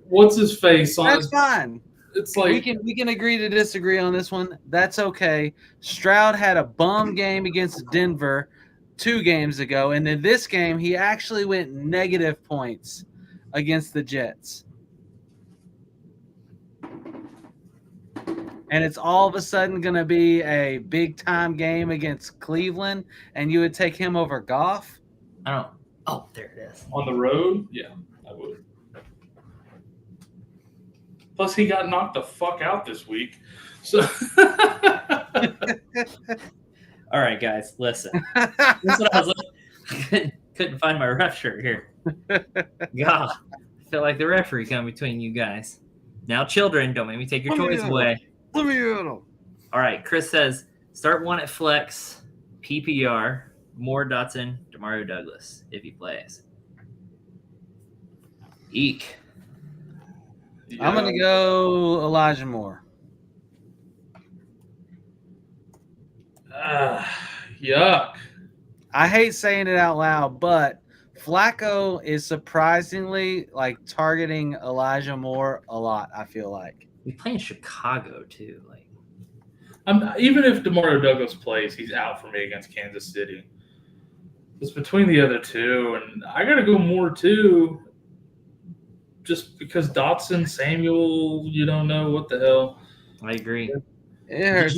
what's his face on. That's fine. It's like we can agree to disagree on this one. That's okay. Stroud had a bum game against Denver 2 games ago, and in this game he actually went negative points against the Jets. And it's all of a sudden going to be a big-time game against Cleveland, and you would take him over Goff? I don't. Oh, there it is. on the road. Yeah, I would. Plus, he got knocked the fuck out this week. So, All right, guys, listen. That's what I was looking. Couldn't find my ref shirt here. God, I feel like the referee coming between you guys. Now, children, don't make me take your toys away. Let me hear them. All right, Chris says start one at flex, PPR, Moore, Dotson, Demario Douglas if he plays. Eek. yeah. I'm going to go Elijah Moore. Yuck. I hate saying it out loud, but Flacco is surprisingly targeting Elijah Moore a lot, I feel like. We play in Chicago too. Even if Demario Douglas plays, he's out for me against Kansas City. It's between the other two, and I got to go Moore too. Just because Dotson, Samuel, you don't know what the hell. I agree. Did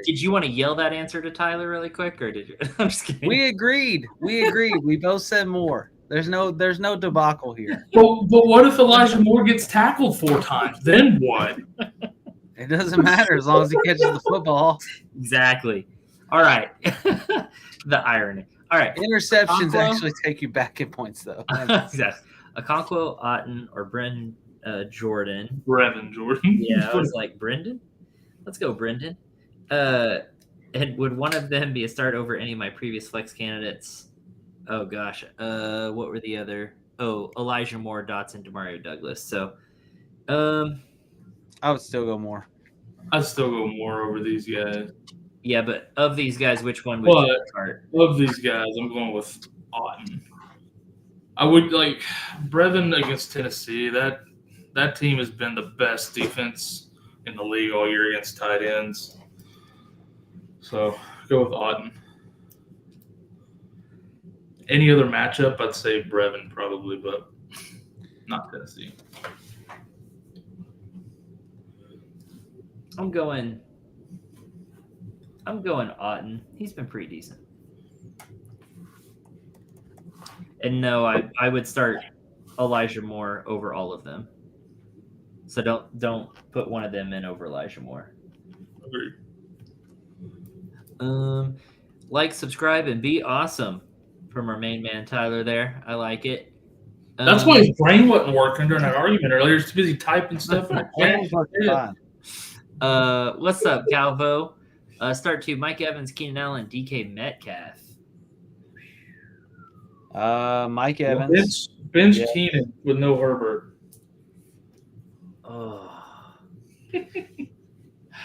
Did you want to yell that answer to Tyler really quick, or did you? I'm just kidding. We agreed. We both said Moore. There's no debacle here. But what if Elijah Moore gets tackled 4 times? Then what? It doesn't matter as long as he catches the football. Exactly. All right. The irony. All right. Interceptions Okonkwo? actually take you back in points, though. Exactly. Okonkwo, Otten, or Brendan Jordan. Brevin Jordan. Yeah, I was like, Brendan? Let's go, Brendan. And would one of them be a start over any of my previous flex candidates? Oh, gosh. What were the other? Oh, Elijah Moore, Dotson, Demario Douglas. So, I would still go Moore. I'd still go Moore over these guys. yeah, but of these guys, which one would you start? Of these guys, I'm going with Otten. I would like Brevin against Tennessee. That team has been the best defense in the league all year against tight ends. So go with Otten. Any other matchup, I'd say Brevin probably, but not Tennessee. I'm going Otten. He's been pretty decent. And no, I would start Elijah Moore over all of them. So don't put one of them in over Elijah Moore. Agreed. Like, subscribe, and be awesome from our main man Tyler there. I like it. That's why his brain wasn't working during that argument earlier. He's too busy typing stuff in the chat. What's up, Calvo? Start 2, Mike Evans, Keenan Allen, DK Metcalf. Mike Evans. Bench Keenan with no Herbert. Oh.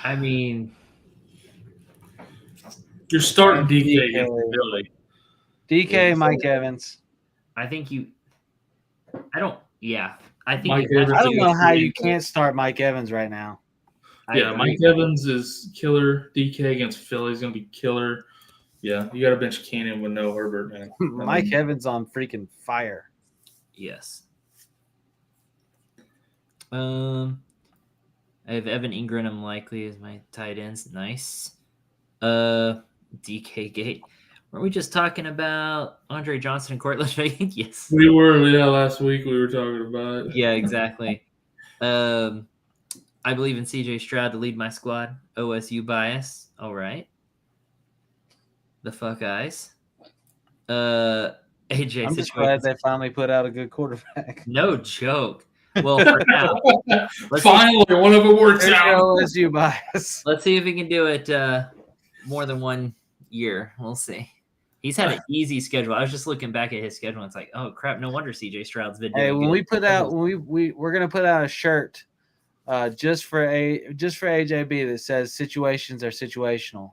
I mean, You're starting DK against Billy. DK, Mike Evans. I think you. I don't. Yeah, I think. Mike you, Evans I don't know how you against can't start Mike Evans right now. Yeah, Mike Evans is killer. DK against Philly is going to be killer. Yeah, you got to bench Keenan with no Herbert, man. Mike Evans on freaking fire. Yes. I have Evan Ingram likely as my tight ends. Nice. DK Gate. Weren't we just talking about Andre Johnson and Cortland Sutton? Yes. We were, last week we were talking about it. Yeah, exactly. I believe in CJ Stroud to lead my squad. OSU bias. All right. The fuck eyes. AJ. I'm just glad they finally put out a good quarterback. No joke. Well, for now. Finally, one of them works out. LSU bias. Let's see if he can do it more than 1 year. We'll see. He's had an easy schedule. I was just looking back at his schedule. And it's like, oh crap! No wonder CJ Stroud's been doing. Hey, when good. we put out, we're gonna put out a shirt, just for AJB that says situations are situational.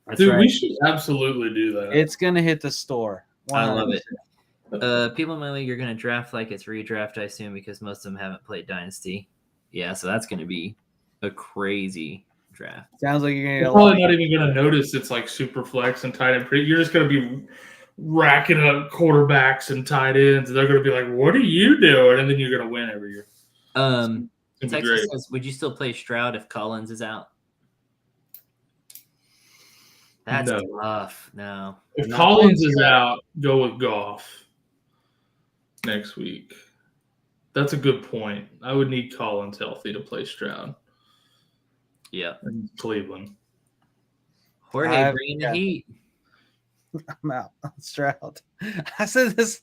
That's Dude, right. we should absolutely do that. It's gonna hit the store. 100%. I love it. People in my league are gonna draft like it's redraft, I assume, because most of them haven't played Dynasty. Yeah, so that's gonna be a crazy draft. Sounds like you're gonna You're get probably not even going to notice it's like super flex and tight end. You're just going to be racking up quarterbacks and tight ends. And they're going to be like, what are you doing? And then you're going to win every year. Texas says, would you still play Stroud if Collins is out? That's tough. No. If Collins is out, go with Goff next week. That's a good point. I would need Collins healthy to play Stroud. Yeah. In Cleveland. Jorge bringing the heat. I'm out on Stroud. I said this.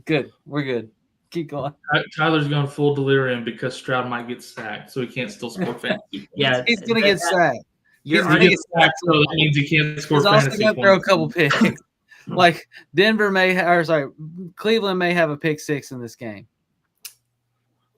Good. We're good. Keep going. Tyler's gone full delirium because Stroud might get sacked, so he can't still score fantasy points. Yeah, he's going to get sacked. He's going to get sacked, so that means he can't score fantasy points. He's also going to throw a couple picks. Like Cleveland may have a pick six in this game.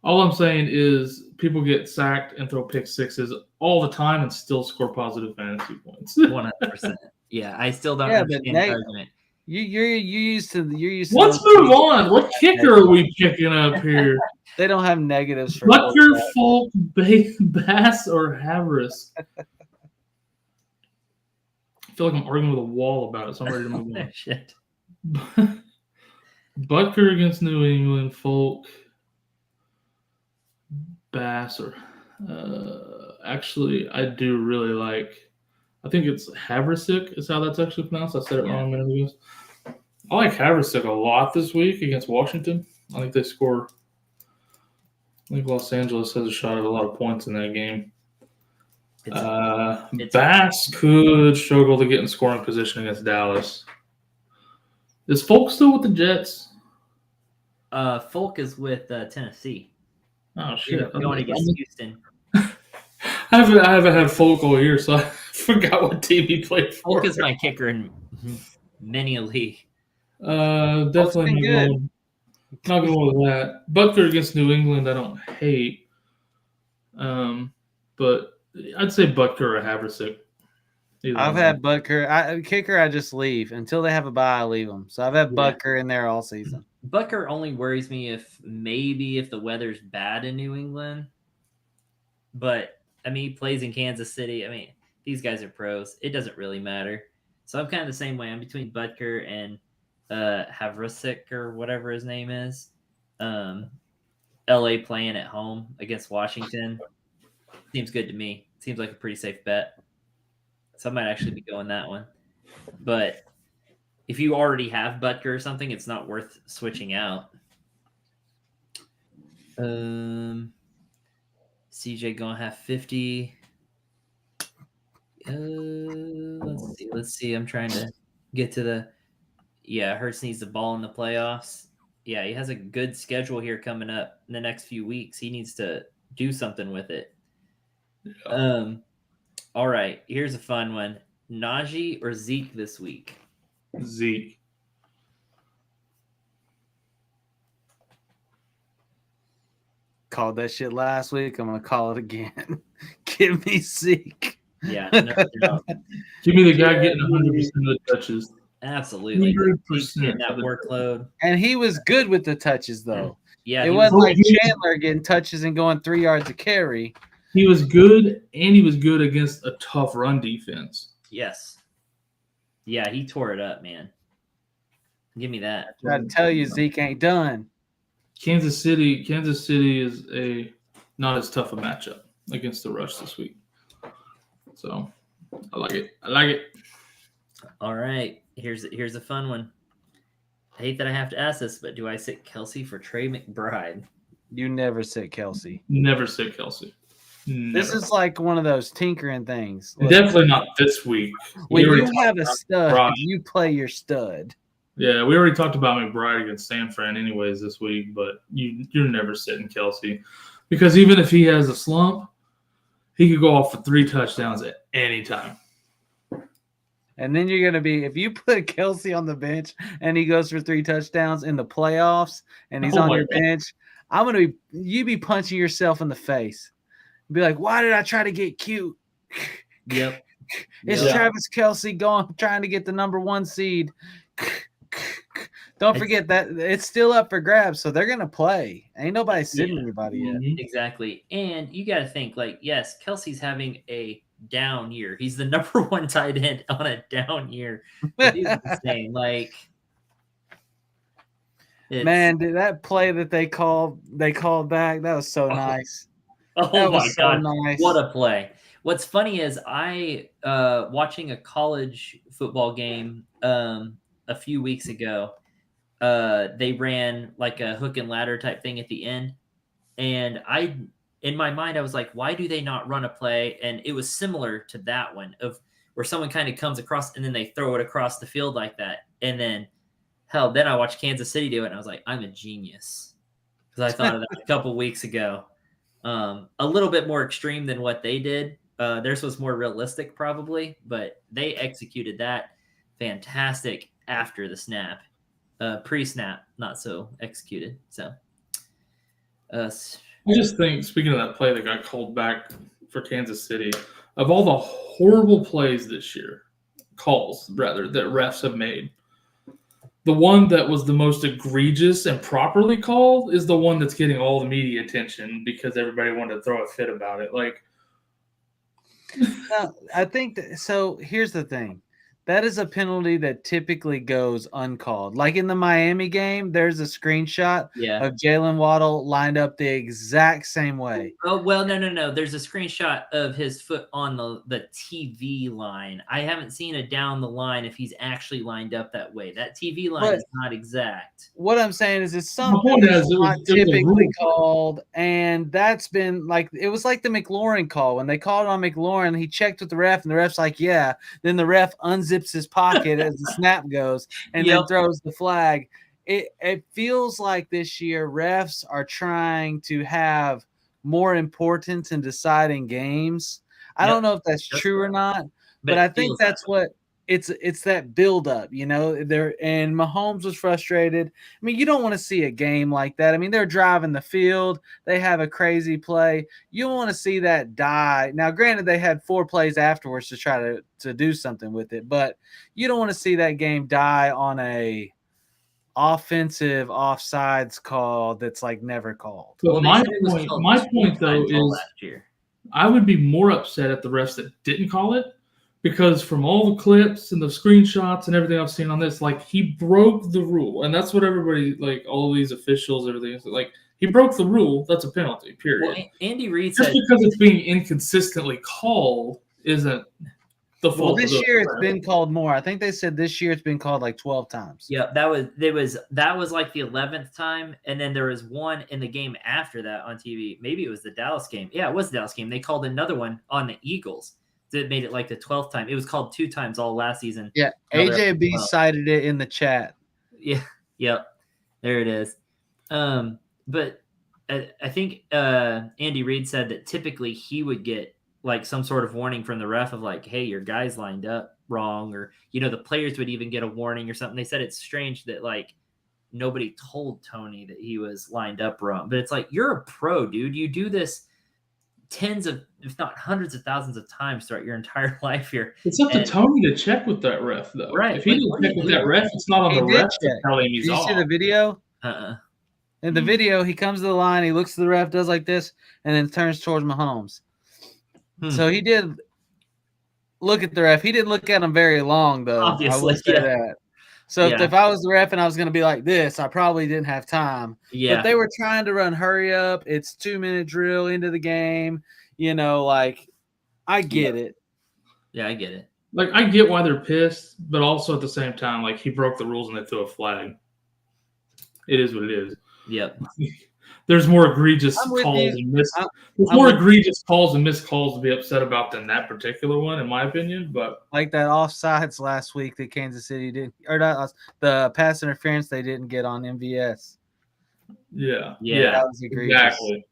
All I'm saying is people get sacked and throw pick sixes all the time and still score positive fantasy points. 100%. Yeah, I still don't understand the argument. You're used to. Let's move on. What kicker are we picking up here? They don't have negatives for Butker, Folk, Bass, or Havris. I feel like I'm arguing with a wall about it, so I'm ready to move on. Shit. Butker against New England, Folk, Bass, or actually, I do really like. I think it's Havrasik is how that's actually pronounced. I said it wrong a minute ago. I like Havrasik a lot this week against Washington. I think they score. I think Los Angeles has a shot at a lot of points in that game. Bass could struggle to get in scoring position against Dallas. Is Folk still with the Jets? Folk is with Tennessee. Oh shit! Going against Houston. I haven't had Folk all year, so I forgot what team he played for. Folk is my kicker in many a league. Definitely not going with that. Butker against New England, I don't hate. But I'd say Butker or Havrasik. I've had Butker. Kicker, I just leave. Until they have a bye, I leave them. So I've had Butker in there all season. Butker only worries me if the weather's bad in New England. But, I mean, he plays in Kansas City. I mean, these guys are pros. It doesn't really matter. So I'm kind of the same way. I'm between Butker and Havrasik or whatever his name is. LA playing at home against Washington. Seems good to me. Seems like a pretty safe bet. So I might actually be going that one. But if you already have Butker or something, it's not worth switching out. CJ gonna have 50. Let's see. I'm trying to get to the. Yeah, Hurts needs the ball in the playoffs. Yeah, he has a good schedule here coming up in the next few weeks. He needs to do something with it. Yeah. All right, here's a fun one. Najee or Zeke this week? Zeke. Called that shit last week. I'm going to call it again. Give me Zeke. Yeah. No. Give me the guy getting 100% of the touches. Absolutely. 100% getting that workload. And he was good with the touches, though. Yeah. It wasn't like Chandler getting touches and going 3 yards a carry. He was good, and he was good against a tough run defense. Yes. Yeah, he tore it up, man. Give me that. I gotta tell you, Zeke ain't done. Kansas City is not as tough a matchup against the rush this week. So I like it. All right. Here's a fun one. I hate that I have to ask this, but do I sit Kelsey for Trey McBride? You never sit Kelsey. Never sit Kelsey. Never. This is like one of those tinkering things. Definitely not this week. When you have a stud, you play your stud. Yeah, we already talked about McBride against San Fran anyways this week, but you're never sitting Kelsey because even if he has a slump, he could go off for 3 touchdowns at any time. And then you're going to be – if you put Kelsey on the bench and he goes for 3 touchdowns in the playoffs and he's on your bench, I'm going to be – you be punching yourself in the face. Be like, why did I try to get cute? Yep. It's Travis Kelsey trying to get the number 1 seed. Don't forget that it's still up for grabs, so they're going to play. Ain't nobody sitting anybody yet. Exactly. And you got to think, like, yes, Kelsey's having a down year. He's the number 1 tight end on a down year. He's insane. Like, man, did that play that they called back, that was so nice. Oh my God. Nice. What a play. What's funny is I watching a college football game a few weeks ago. They ran like a hook and ladder type thing at the end. And in my mind, I was like, why do they not run a play? And it was similar to that one of where someone kind of comes across and then they throw it across the field like that. And then then I watched Kansas City do it. And I was like, I'm a genius. Because I thought of that a couple weeks ago. A little bit more extreme than what they did. Theirs was more realistic probably, but they executed that fantastic after the snap. Pre-snap, not so executed. So, I just think, speaking of that play that got called back for Kansas City, of all the horrible plays this year, calls rather, that refs have made, the one that was the most egregious and properly called is the one that's getting all the media attention because everybody wanted to throw a fit about it. Like, I think so. Here's the thing. That is a penalty that typically goes uncalled. Like in the Miami game, there's a screenshot of Jalen Waddle lined up the exact same way. Oh, well, no. There's a screenshot of his foot on the TV line. I haven't seen it down the line if he's actually lined up that way. That TV line is not exact. What I'm saying is it's something that's not typically called, and that's been like – it was like the McLaurin call. When they called on McLaurin, he checked with the ref, and the ref's like, yeah. Then the ref unzips his pocket as the snap goes and then throws the flag. It feels like this year refs are trying to have more importance in deciding games. I don't know if that's true or not, but I think that's what it's that buildup, you know. And Mahomes was frustrated. I mean, you don't want to see a game like that. I mean, they're driving the field, they have a crazy play. You don't want to see that die. Now, granted, they had 4 plays afterwards to try to do something with it, but you don't want to see that game die on a offensive offsides call that's like never called. Well, my point though is I would be more upset at the refs that didn't call it. Because from all the clips and the screenshots and everything I've seen on this, like, he broke the rule. And that's what everybody, like, all these officials, everything is like, he broke the rule. That's a penalty, period. Well, Andy Reid said, because it's being inconsistently called isn't the fault. Well, this year it's been called more. I think they said this year it's been called like 12 times. Yeah, that was like the 11th time. And then there was one in the game after that on TV. Maybe it was the Dallas game. Yeah, it was the Dallas game. They called another one on the Eagles. It made it like the 12th time. It was called 2 times all last season. Yeah, AJB cited it in the chat. Yeah, yep, there it is. But I think Andy Reid said that typically he would get like some sort of warning from the ref of like, hey, your guy's lined up wrong, or the players would even get a warning or something. They said it's strange that like nobody told Tony that he was lined up wrong. But it's like, you're a pro, dude. You do this tens of, if not hundreds of thousands of times throughout your entire life here. It's up to Tony to check with that ref, though. Right. If he didn't check with that ref, it's not on the ref to tell him he's off. Did you see the video? In the video, he comes to the line, he looks to the ref, does like this, and then turns towards Mahomes. So he did look at the ref. He didn't look at him very long, though. Obviously, I will say that. So if I was the ref and I was going to be like this, I probably didn't have time. Yeah. But they were trying to run hurry up. It's 2-minute drill into the game. Like, I get it. Yeah, I get it. Like, I get why they're pissed, but also at the same time, like, he broke the rules and they threw a flag. It is what it is. Yep. there's more egregious I'm with calls you. and missed. I'm Egregious calls and missed calls to be upset about than that particular one, in my opinion. But like that offsides last week that Kansas City didn't, or not the pass interference they didn't get on MVS. yeah, That was egregious. exactly.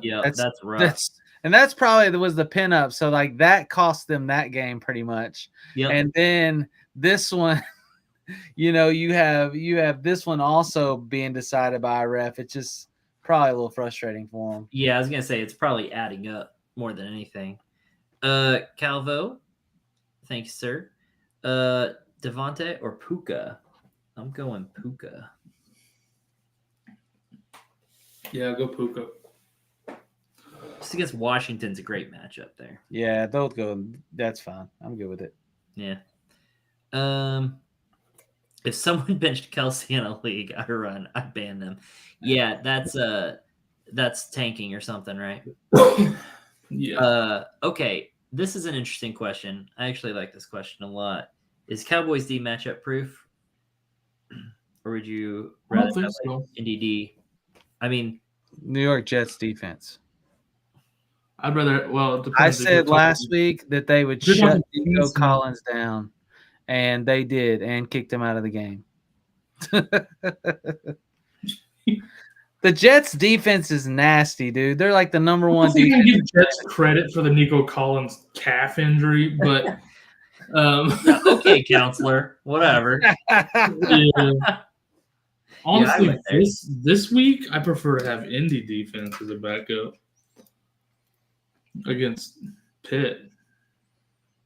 Yeah, that's rough. That's probably was the pinup. So like that cost them that game pretty much. Yep. And then this one, you have this one also being decided by a ref. It's just probably a little frustrating for them. Yeah, I was gonna say it's probably adding up more than anything. Calvo, thank you, sir. Devontae or Puka? I'm going Puka. Yeah, go Puka. Just against Washington's a great matchup there. Yeah, they'll go. That's fine. I'm good with it. Yeah. If someone benched Kelsey in a league, I'd ban them. Yeah, that's tanking or something, right? Yeah. Okay. This is an interesting question. I actually like this question a lot. Is Cowboys D matchup proof? Or would you rather have NDD? I mean, New York Jets defense. I'd rather. Well, it depends. I said last week that they would shut Nico Collins down, and they did, and kicked him out of the game. The Jets defense is nasty, dude. They're like the number one defense. I give Jets credit for the Nico Collins calf injury, but okay, counselor, whatever. Yeah. Honestly, this week I prefer to have Indy defense as a backup against Pitt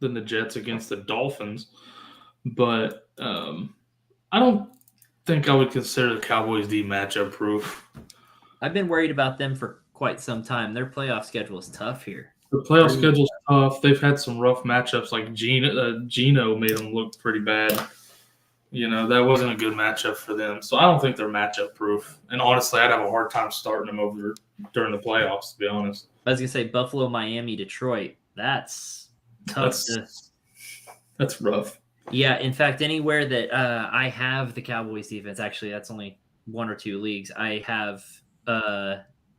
than the Jets against the Dolphins. But I don't think I would consider the Cowboys D matchup proof. I've been worried about them for quite some time. Their playoff schedule is tough here. The playoff schedule is tough. They've had some rough matchups. Like Geno made them look pretty bad. That wasn't a good matchup for them. So I don't think they're matchup proof. And honestly, I'd have a hard time starting them over during the playoffs, to be honest. I was going to say Buffalo, Miami, Detroit. That's tough. That's rough. Yeah, in fact, anywhere that I have the Cowboys defense, actually, that's only one or two leagues. I have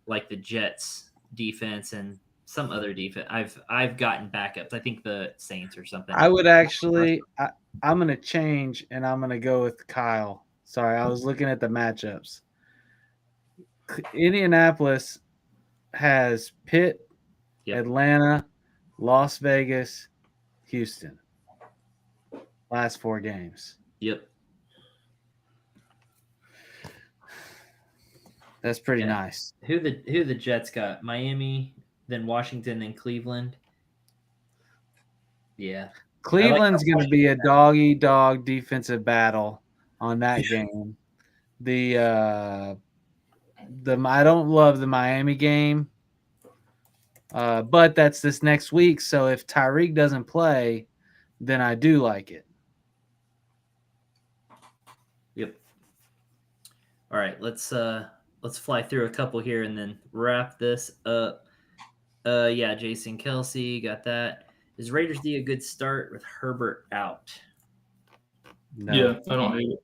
like the Jets defense and some other defense. I've gotten backups. I think the Saints or something. I would actually. I'm going to change, and I'm going to go with Kyle. Sorry, I was looking at the matchups. Indianapolis has Pitt, Atlanta, Las Vegas, Houston. Last 4 games. Yep. That's pretty nice. Who the Jets got? Miami, then Washington, then Cleveland. Yeah. Cleveland's going to be a dog-eat-dog defensive battle on that game. I don't love the Miami game, but that's this next week. So if Tyreek doesn't play, then I do like it. Yep. All right, let's fly through a couple here and then wrap this up. Yeah, Jason Kelsey got that. Is Raiders D a good start with Herbert out? No. Yeah, I don't hate it.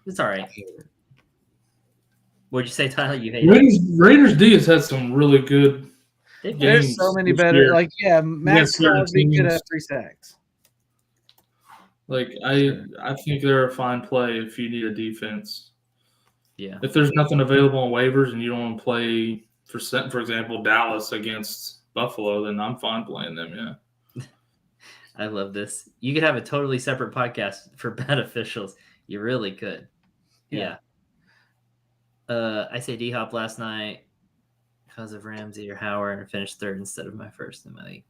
It's all right. What'd you say, Tyler? You hate it? Raiders D has had some really good games. There's so many better. Year. Like, yeah, Max Crosby could have 3 sacks. Like, I think they're a fine play if you need a defense. Yeah. If there's nothing available on waivers and you don't want to play, for example, Dallas against Buffalo, then I'm fine playing them, yeah. I love this. You could have a totally separate podcast for bet officials. You really could. Yeah. I say D-Hop last night because of Ramsey or Howard and finished 3rd instead of my 1st in my league.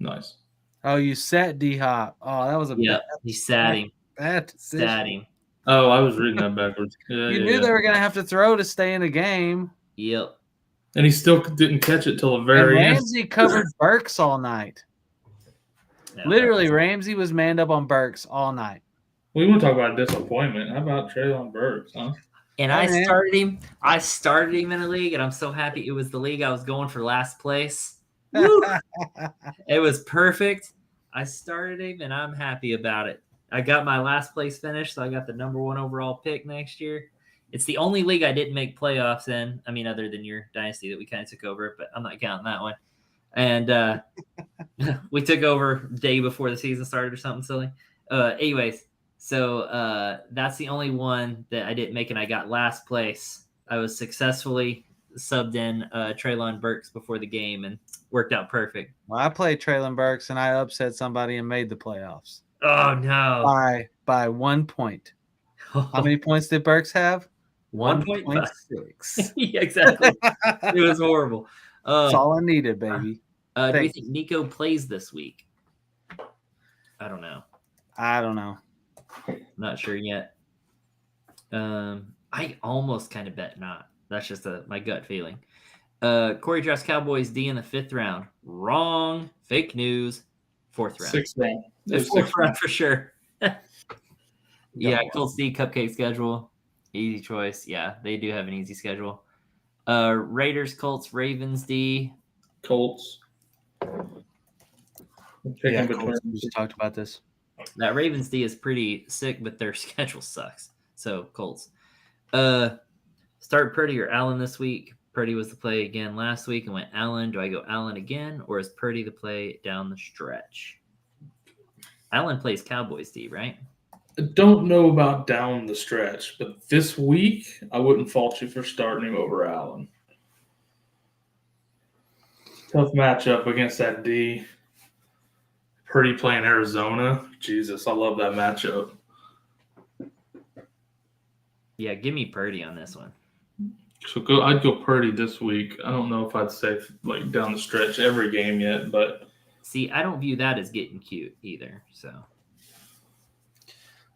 Nice. Oh, you sat D-Hop. Oh, that was a he sat him. Bad decision. Sat him. Oh, I was reading that backwards. Yeah, you knew they were going to have to throw to stay in the game. Yep. And he still didn't catch it till the very end. Ramsey covered Burks all night. No, literally, Ramsey was manned up on Burks all night. We want to talk about disappointment. How about Treylon Burks, huh? And I started him. I started him in a league, and I'm so happy. It was the league I was going for last place. It was perfect. I started him, and I'm happy about it. I got my last place finish, so I got the number 1 overall pick next year. It's the only league I didn't make playoffs in. I mean, other than your dynasty that we kind of took over, but I'm not counting that one. And we took over day before the season started or something silly. Anyways, so that's the only one that I didn't make, and I got last place. I was successfully subbed in Traylon Burks before the game and worked out perfect. Well, I played Traylon Burks and I upset somebody and made the playoffs. Oh no! By 1 point. How many points did Burks have? 1.6. Yeah, exactly. It was horrible. That's all I needed, baby. Do you think Nico plays this week? I don't know. Not sure yet. I almost kind of bet not. That's just my gut feeling. Corey drafts Cowboys D in the 5th round. Wrong. Fake news. 4th round. 6th round. It's 4th round for sure. Yeah, Colts D cupcake schedule. Easy choice. Yeah, they do have an easy schedule. Raiders, Colts, Ravens D. Colts. Yeah, Colts. We just talked about this. That Ravens D is pretty sick, but their schedule sucks. So Colts. Start Purdy or Allen this week. Purdy was the play again last week and went Allen. Do I go Allen again, or is Purdy the play down the stretch? Allen plays Cowboys D, right? I don't know about down the stretch, but this week I wouldn't fault you for starting him over Allen. Tough matchup against that D. Purdy playing Arizona. Jesus, I love that matchup. Yeah, give me Purdy on this one. So I'd go Purdy this week. I don't know if I'd say like down the stretch every game yet, but see, I don't view that as getting cute either. So,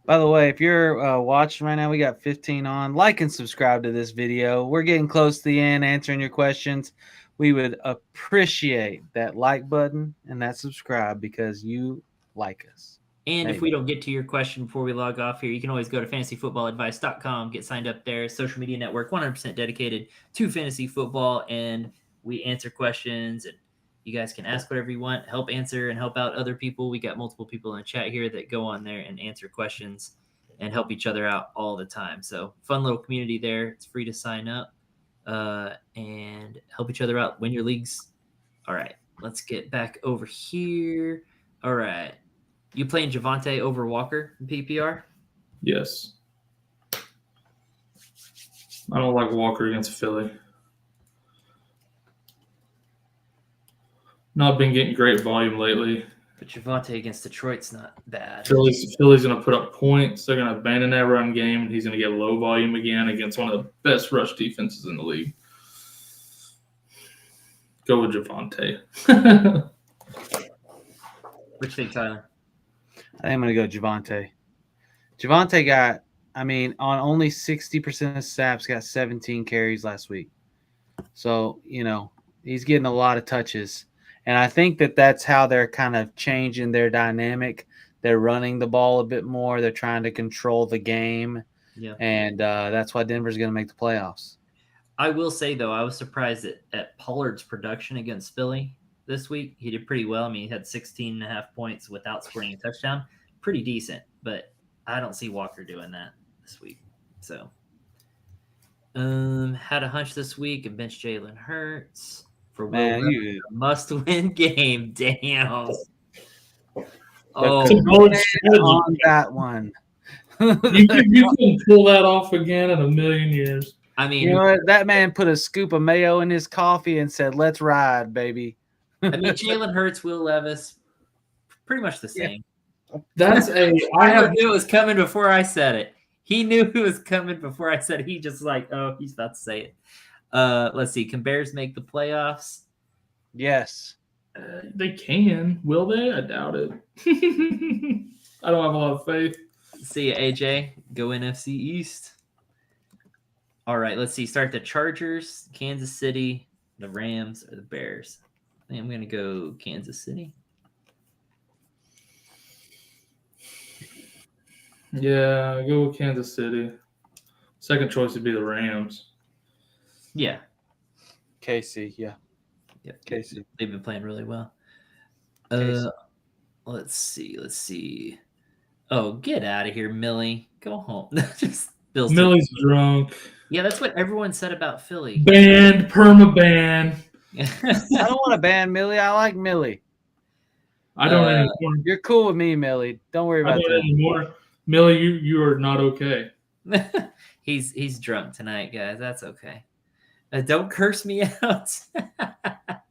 by the way, if you're watching right now, we got 15 on. Like and subscribe to this video. We're getting close to the end, answering your questions. We would appreciate that like button and that subscribe because you like us. And if we don't get to your question before we log off here, you can always go to fantasyfootballadvice.com, get signed up there. Social media network, 100% dedicated to fantasy football, and we answer questions, and you guys can ask whatever you want, help answer and help out other people. We got multiple people in the chat here that go on there and answer questions and help each other out all the time. So fun little community there. It's free to sign up and help each other out, win your leagues. All right, let's get back over here. All right. You playing Javonte over Walker in PPR? yes. I don't like Walker against Philly. Not been getting great volume lately. But Javonte against Detroit's not bad. Philly's going to put up points. They're going to abandon that run game, and he's going to get low volume again against one of the best rush defenses in the league. Go with Javonte. What you think, Tyler? I am going to go Javonte. Javonte got, on only 60% of snaps, got 17 carries last week. So, he's getting a lot of touches. And I think that's how they're kind of changing their dynamic. They're running the ball a bit more. They're trying to control the game. Yeah. And that's why Denver's going to make the playoffs. I will say, though, I was surprised at Pollard's production against Philly this week. He did pretty well. He had 16.5 points without scoring a touchdown. Pretty decent, but I don't see Walker doing that this week. So, had a hunch this week and benched Jalen Hurts for a must-win game. Damn. On that one. You couldn't pull that off again in a million years. You know what? That man put a scoop of mayo in his coffee and said, "Let's ride, baby." Jalen Hurts, Will Levis, pretty much the same. Yeah. I knew it was coming before I said it. He knew it was coming before I said it. He just he's about to say it. Let's see. Can Bears make the playoffs? Yes. They can. Will they? I doubt it. I don't have a lot of faith. See you, AJ. Go NFC East. All right, let's see. Start the Chargers, Kansas City, the Rams, or the Bears. I think I'm going to go Kansas City. Yeah, go with Kansas City. Second choice would be the Rams. Yeah. KC, yeah. Yeah, KC. They've been playing really well. Let's see. Oh, get out of here, Millie. Go home. Just Phil's Millie's drunk. Yeah, that's what everyone said about Philly. Banned, perma-ban. I don't want to ban Millie. I like Millie. I don't anymore. You're cool with me, Millie. Don't worry about that anymore. Millie, you are not okay. He's drunk tonight, guys. That's okay. Don't curse me out.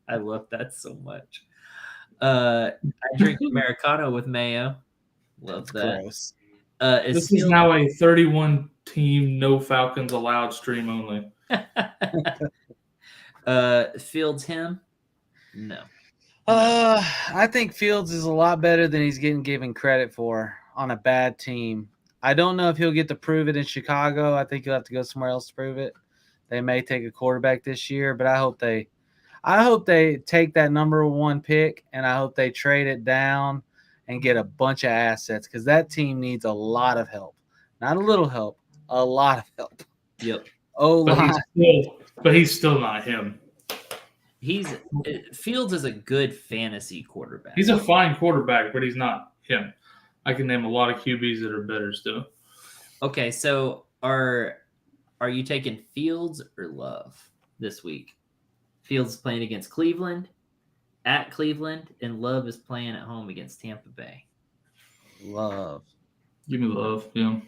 I love that so much. I drink Americano with mayo. Love that. Gross. This is now a 31-team, no Falcons allowed stream only. Fields him? No. I think Fields is a lot better than he's getting given credit for on a bad team. I don't know if he'll get to prove it in Chicago. I think he'll have to go somewhere else to prove it. They may take a quarterback this year, but I hope they take that number 1 pick, and I hope they trade it down and get a bunch of assets, because that team needs a lot of help. Not a little help, a lot of help. Yep. But he's still not him. Fields is a good fantasy quarterback. He's a fine quarterback, but he's not him. I can name a lot of QBs that are better still. Okay, so are you taking Fields or Love this week? Fields is playing against Cleveland, at Cleveland, and Love is playing at home against Tampa Bay. Love. Give me Love, yeah.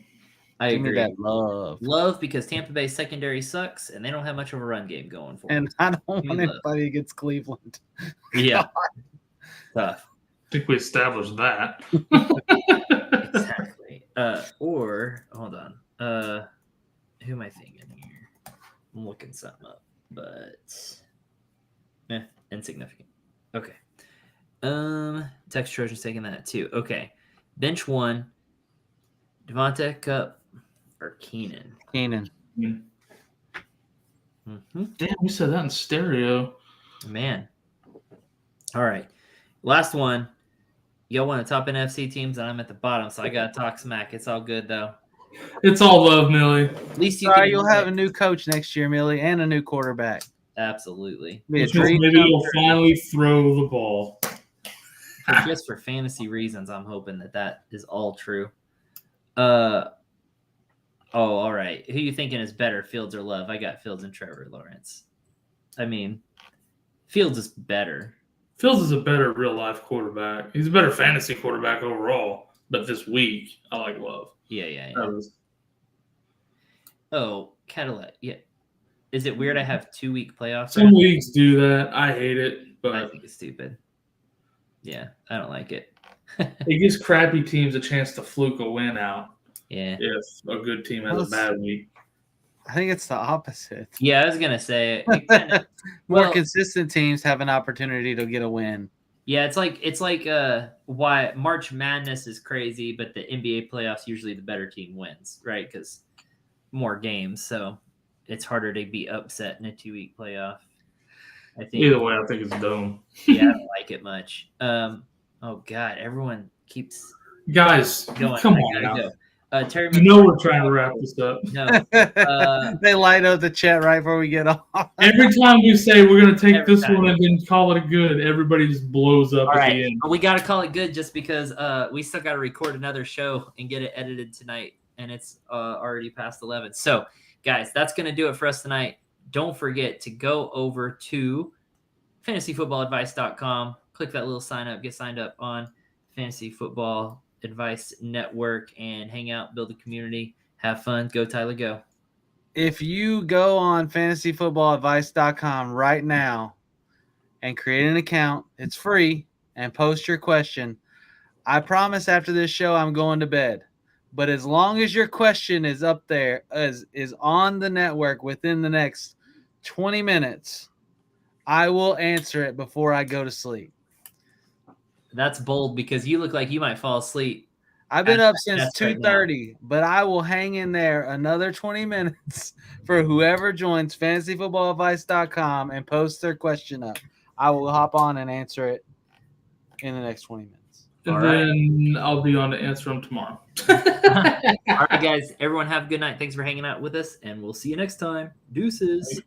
I agree. Give me that Love. Love, because Tampa Bay's secondary sucks, and they don't have much of a run game going for them. And I don't want anybody against Cleveland. Yeah. Tough. I think we established that. Exactly. Or, hold on. Who am I thinking here? I'm looking something up, but insignificant. Okay. Tex Trojan's taking that too. Okay. Bench 1, Devontae Kupp or Keenan? Keenan. Mm-hmm. Damn, we said that in stereo. Man. All right. Last one. Y'all want to top NFC teams, and I'm at the bottom, so I got to talk smack. It's all good, though. It's all love, Millie. At least you'll have a new coach next year, Millie, and a new quarterback. Absolutely. Maybe you'll finally throw the ball. Just for fantasy reasons, I'm hoping that is all true. All right. Who you thinking is better, Fields or Love? I got Fields and Trevor Lawrence. I mean, Fields is better. Fields is a better real-life quarterback. He's a better fantasy quarterback overall. But this week, I like Love. Yeah. Oh, Cadillac. Yeah. Is it weird I have 2-week playoffs? Some leagues do that. I hate it, but I think it's stupid. Yeah, I don't like it. It gives crappy teams a chance to fluke a win out. Yeah. If a good team has a bad week. I think it's the opposite. Yeah, I was gonna say more consistent teams have an opportunity to get a win. Yeah, it's like why March Madness is crazy, but the NBA playoffs usually the better team wins, right? Because more games, so it's harder to be upset in a 2-week playoff. I think either way, I think it's dumb. Yeah, I don't like it much. Oh God, everyone keeps guys going. Come on now. Go. Terry, we're trying to wrap this up. No, they light up the chat right before we get off. Every time we say we're going to take this one and then call it good, everybody just blows up at the end. We got to call it good just because we still got to record another show and get it edited tonight, and it's already past 11. So, guys, that's going to do it for us tonight. Don't forget to go over to fantasyfootballadvice.com, click that little sign up, get signed up on Fantasy Football Advice Network, and hang out, build a community, have fun. Go Tyler, go. If you go on fantasyfootballadvice.com right now and create an account, it's free, and post your question, I promise after this show I'm going to bed. But as long as your question is up there, is on the network within the next 20 minutes, I will answer it before I go to sleep. That's bold because you look like you might fall asleep. I've been up since 2:30, but I will hang in there another 20 minutes for whoever joins fantasyfootballadvice.com and posts their question up. I will hop on and answer it in the next 20 minutes. And then I'll be on to answer them tomorrow. All right, guys. Everyone have a good night. Thanks for hanging out with us, and we'll see you next time. Deuces.